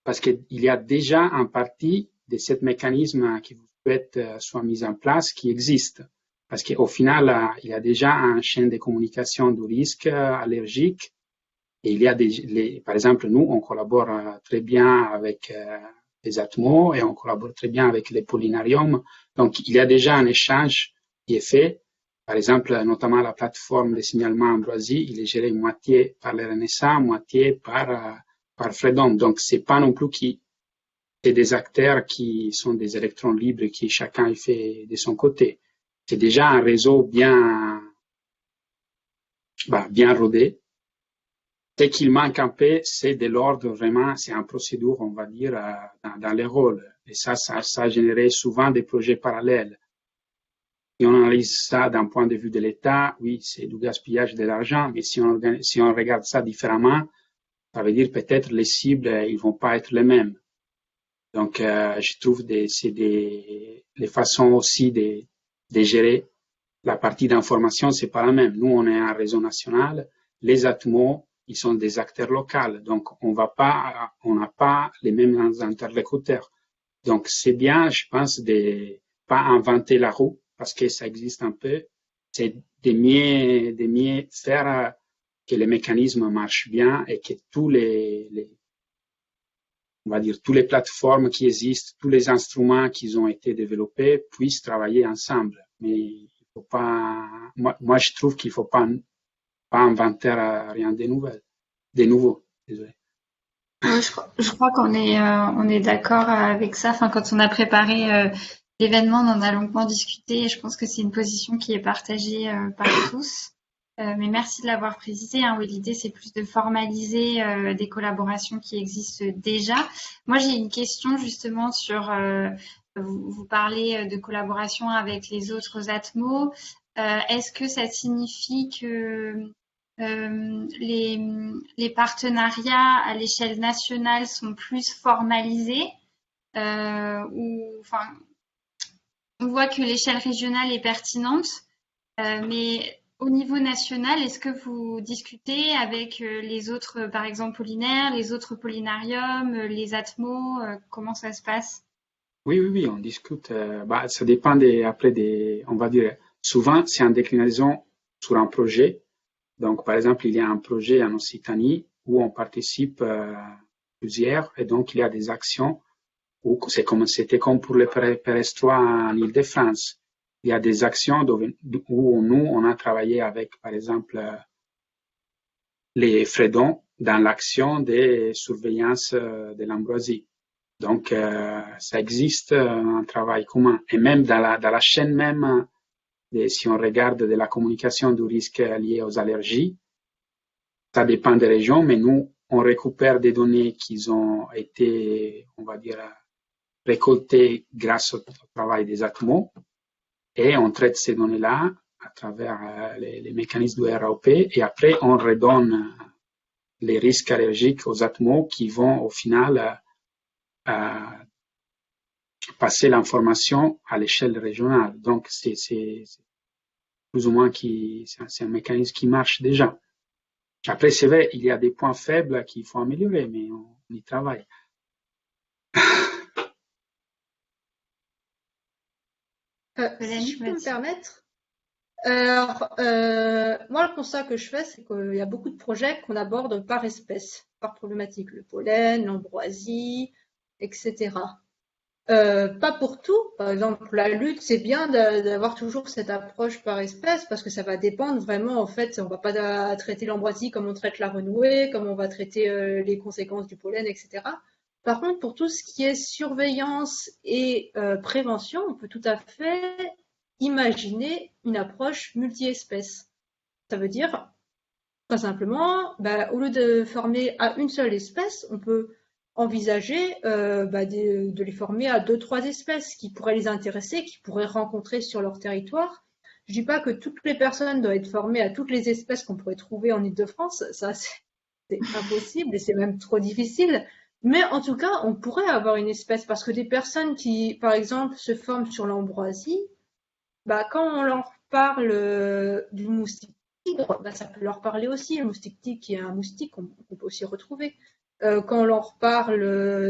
parce qu'il y a déjà un partie de ce mécanisme qui vous souhaite soit mis en place qui existe. Parce qu'au final, il y a déjà un chaîne de communication du risque allergique. Et il y a par exemple, nous, on collabore très bien avec les ATMO et on collabore très bien avec les pollinariums. Donc, il y a déjà un échange qui est fait. Par exemple, notamment la plateforme de signalement Ambroisie, il est géré moitié par le RNSA, moitié par Fredon. Donc, c'est pas non plus c'est des acteurs qui sont des électrons libres qui chacun fait de son côté. C'est déjà un réseau bien rodé. Ce qu'il manque un peu, c'est de l'ordre vraiment, c'est une procédure, on va dire, dans les rôles. Et ça a généré souvent des projets parallèles. Si on analyse ça d'un point de vue de l'État, oui, c'est du gaspillage de l'argent, mais si on regarde ça différemment, ça veut dire peut-être les cibles, ils vont pas être les mêmes. Donc, je trouve c'est les façons aussi de gérer la partie d'information, c'est pas la même. Nous, on est un réseau national. Les ATMO, ils sont des acteurs locaux. Donc, on n'a pas les mêmes interlocuteurs. Donc, c'est bien, je pense, de pas inventer la roue parce que ça existe un peu, c'est de mieux faire que les mécanismes marchent bien et que on va dire, toutes les plateformes qui existent, tous les instruments qui ont été développés puissent travailler ensemble. Mais il faut pas, moi je trouve qu'il faut pas inventer rien de nouveau, désolé. Ouais, je crois on est d'accord avec ça. Enfin, quand on a préparé l'événement, on en a longuement discuté et je pense que c'est une position qui est partagée par tous. Mais merci de l'avoir précisé. Hein, oui, l'idée, c'est plus de formaliser des collaborations qui existent déjà. Moi, j'ai une question justement sur, vous parlez de collaboration avec les autres ATMO. Est-ce que ça signifie que les partenariats à l'échelle nationale sont plus formalisés enfin, on voit que l'échelle régionale est pertinente, mais au niveau national, est-ce que vous discutez avec les autres, par exemple, pollinaires, les autres pollinariums, les ATMO, comment ça se passe? Oui, on discute. Ça dépend on va dire, souvent c'est en déclinaison sur un projet. Donc, par exemple, il y a un projet en Occitanie où on participe plusieurs et donc il y a des actions où c'était comme pour le PRS3 en Île-de-France. Il y a des actions où nous, on a travaillé avec, par exemple, les Fredons dans l'action de surveillance de l'ambroisie. Donc, ça existe un travail commun. Et même dans la chaîne même, si on regarde de la communication du risque lié aux allergies, ça dépend des régions, mais nous, on récupère des données qui ont été, on va dire, récoltées grâce au travail des ATMO et on traite ces données-là à travers les mécanismes du RAOP et après, on redonne les risques allergiques aux ATMO qui vont au final passer l'information à l'échelle régionale. Donc, c'est plus ou moins c'est un mécanisme qui marche déjà. Après, c'est vrai, il y a des points faibles qu'il faut améliorer, mais on y travaille. Si je peux me permettre, alors, moi, le constat que je fais, c'est qu'il y a beaucoup de projets qu'on aborde par espèce, par problématique, le pollen, l'ambroisie, etc. Pas pour tout. Par exemple, la lutte, c'est bien d'avoir toujours cette approche par espèce parce que ça va dépendre vraiment. En fait, on va pas traiter l'ambroisie comme on traite la renouée, comme on va traiter les conséquences du pollen, etc. Par contre, pour tout ce qui est surveillance et prévention, on peut tout à fait imaginer une approche multi-espèces. Ça veut dire, très simplement, au lieu de former à une seule espèce, on peut envisager de les former à 2-3 espèces qui pourraient les intéresser, qui pourraient rencontrer sur leur territoire. Je dis pas que toutes les personnes doivent être formées à toutes les espèces qu'on pourrait trouver en Île-de-France, ça c'est impossible et c'est même trop difficile. Mais en tout cas, on pourrait avoir une espèce parce que des personnes qui, par exemple, se forment sur l'ambroisie, quand on leur parle du moustique tigre, ça peut leur parler aussi. Le moustique tigre qui est un moustique qu'on peut aussi retrouver. Quand on leur parle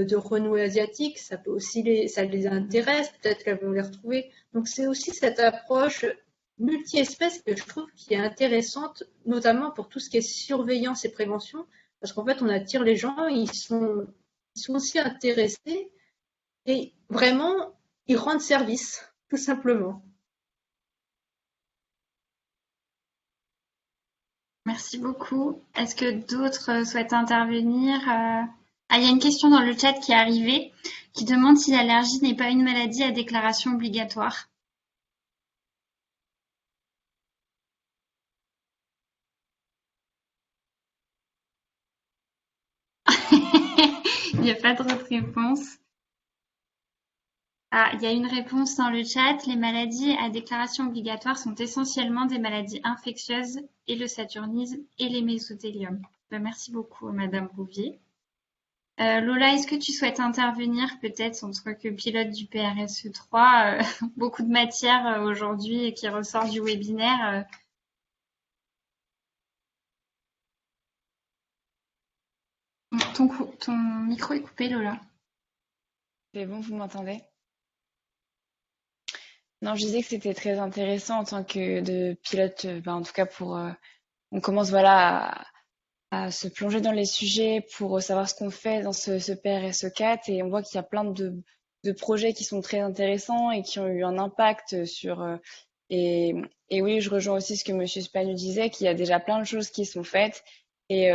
de renouée asiatique, ça les intéresse, peut-être qu'elles vont les retrouver. Donc c'est aussi cette approche multi-espèces que je trouve qui est intéressante, notamment pour tout ce qui est surveillance et prévention, parce qu'en fait on attire les gens, ils sont aussi intéressés et vraiment ils rendent service, tout simplement. Merci beaucoup. Est-ce que d'autres souhaitent intervenir? Il y a une question dans le chat qui est arrivée qui demande si l'allergie n'est pas une maladie à déclaration obligatoire. Il n'y a pas de autre réponse. Il y a une réponse dans le chat. Les maladies à déclaration obligatoire sont essentiellement des maladies infectieuses et le saturnisme et les mésothéliums. Merci beaucoup, Madame Rouvier. Lola, est-ce que tu souhaites intervenir peut-être en tant que pilote du PRSE3 beaucoup de matière aujourd'hui qui ressort du webinaire. Ton micro est coupé, Lola. C'est bon, vous m'entendez? Non, je disais que c'était très intéressant en tant que de pilote, en tout cas on commence voilà à se plonger dans les sujets pour savoir ce qu'on fait dans ce PRSE4 et on voit qu'il y a plein de projets qui sont très intéressants et qui ont eu un impact sur et, et oui, je rejoins aussi ce que Monsieur Spanu disait, qu'il y a déjà plein de choses qui sont faites et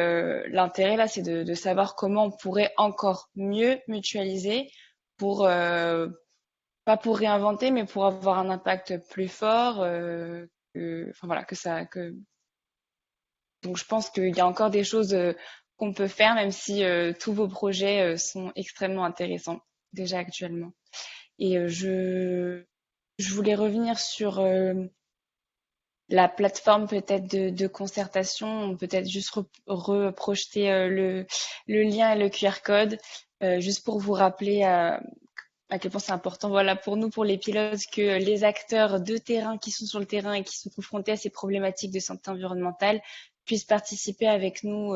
l'intérêt là, c'est de savoir comment on pourrait encore mieux mutualiser pour pas pour réinventer, mais pour avoir un impact plus fort. Enfin voilà, donc je pense qu'il y a encore des choses qu'on peut faire, même si tous vos projets sont extrêmement intéressants déjà actuellement. Et je voulais revenir sur la plateforme peut-être de concertation, peut-être juste reprojeter le lien et le QR code, juste pour vous rappeler à quel point c'est important, voilà, pour nous, pour les pilotes, que les acteurs de terrain qui sont sur le terrain et qui sont confrontés à ces problématiques de santé environnementale puissent participer avec nous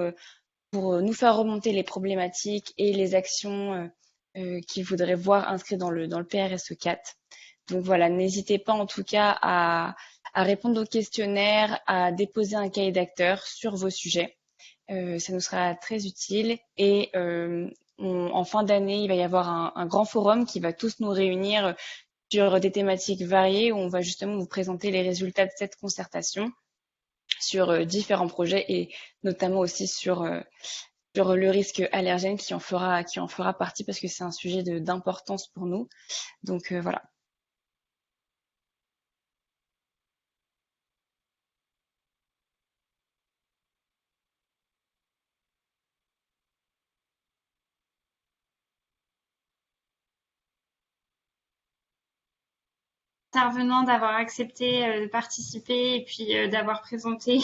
pour nous faire remonter les problématiques et les actions qu'ils voudraient voir inscrites dans le PRSE4. Donc voilà, n'hésitez pas en tout cas à répondre aux questionnaires, à déposer un cahier d'acteurs sur vos sujets. Ça nous sera très utile et en fin d'année, il va y avoir un grand forum qui va tous nous réunir sur des thématiques variées où on va justement vous présenter les résultats de cette concertation sur différents projets et notamment aussi sur le risque allergène qui en fera partie parce que c'est un sujet d'importance pour nous. Donc voilà. Intervenants d'avoir accepté de participer et puis d'avoir présenté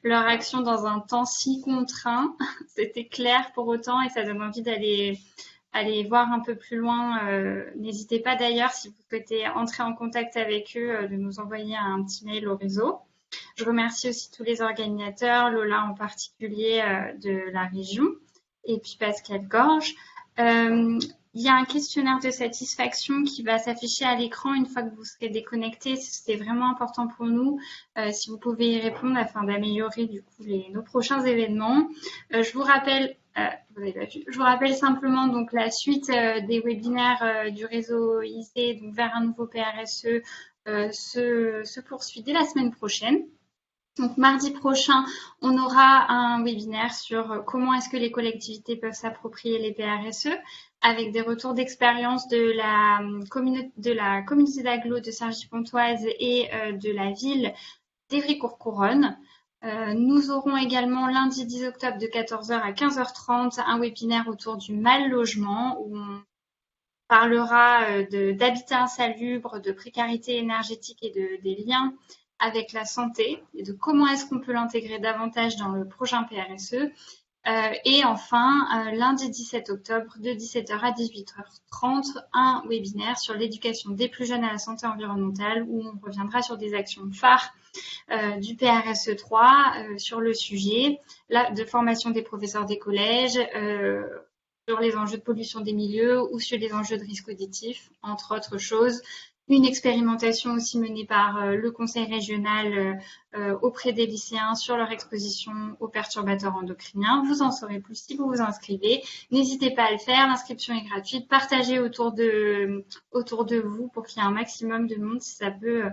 leur action dans un temps si contraint. C'était clair pour autant et ça donne envie d'aller voir un peu plus loin. N'hésitez pas d'ailleurs, si vous souhaitez entrer en contact avec eux, de nous envoyer un petit mail au réseau. Je remercie aussi tous les organisateurs, Lola en particulier de la région et puis Pascal Gorge. Il y a un questionnaire de satisfaction qui va s'afficher à l'écran une fois que vous serez déconnecté. C'était vraiment important pour nous. Si vous pouvez y répondre afin d'améliorer du coup nos prochains événements. Je vous rappelle, je vous rappelle simplement donc la suite des webinaires du réseau ISE donc vers un nouveau PRSE se poursuit dès la semaine prochaine. Donc mardi prochain, on aura un webinaire sur comment est-ce que les collectivités peuvent s'approprier les PRSE avec des retours d'expérience de la communauté d'agglo de Cergy-Pontoise et de la ville d'Évry-Courcouronnes. Nous aurons également lundi 10 octobre de 14h à 15h30 un webinaire autour du mal logement où on parlera d'habitat insalubre, de précarité énergétique et des liens avec la santé et de comment est-ce qu'on peut l'intégrer davantage dans le prochain PRSE. Et enfin, lundi 17 octobre, de 17h à 18h30, un webinaire sur l'éducation des plus jeunes à la santé environnementale où on reviendra sur des actions phares du PRSE 3 sur le sujet de formation des professeurs des collèges, sur les enjeux de pollution des milieux ou sur les enjeux de risque auditif, entre autres choses. Une expérimentation aussi menée par le conseil régional auprès des lycéens sur leur exposition aux perturbateurs endocriniens. Vous en saurez plus si vous vous inscrivez. N'hésitez pas à le faire, l'inscription est gratuite. Partagez autour de vous pour qu'il y ait un maximum de monde si ça peut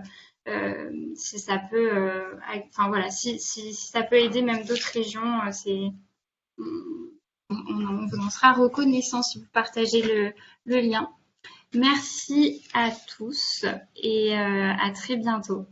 aider même d'autres régions, on vous en sera reconnaissant si vous partagez le lien. Merci à tous et à très bientôt.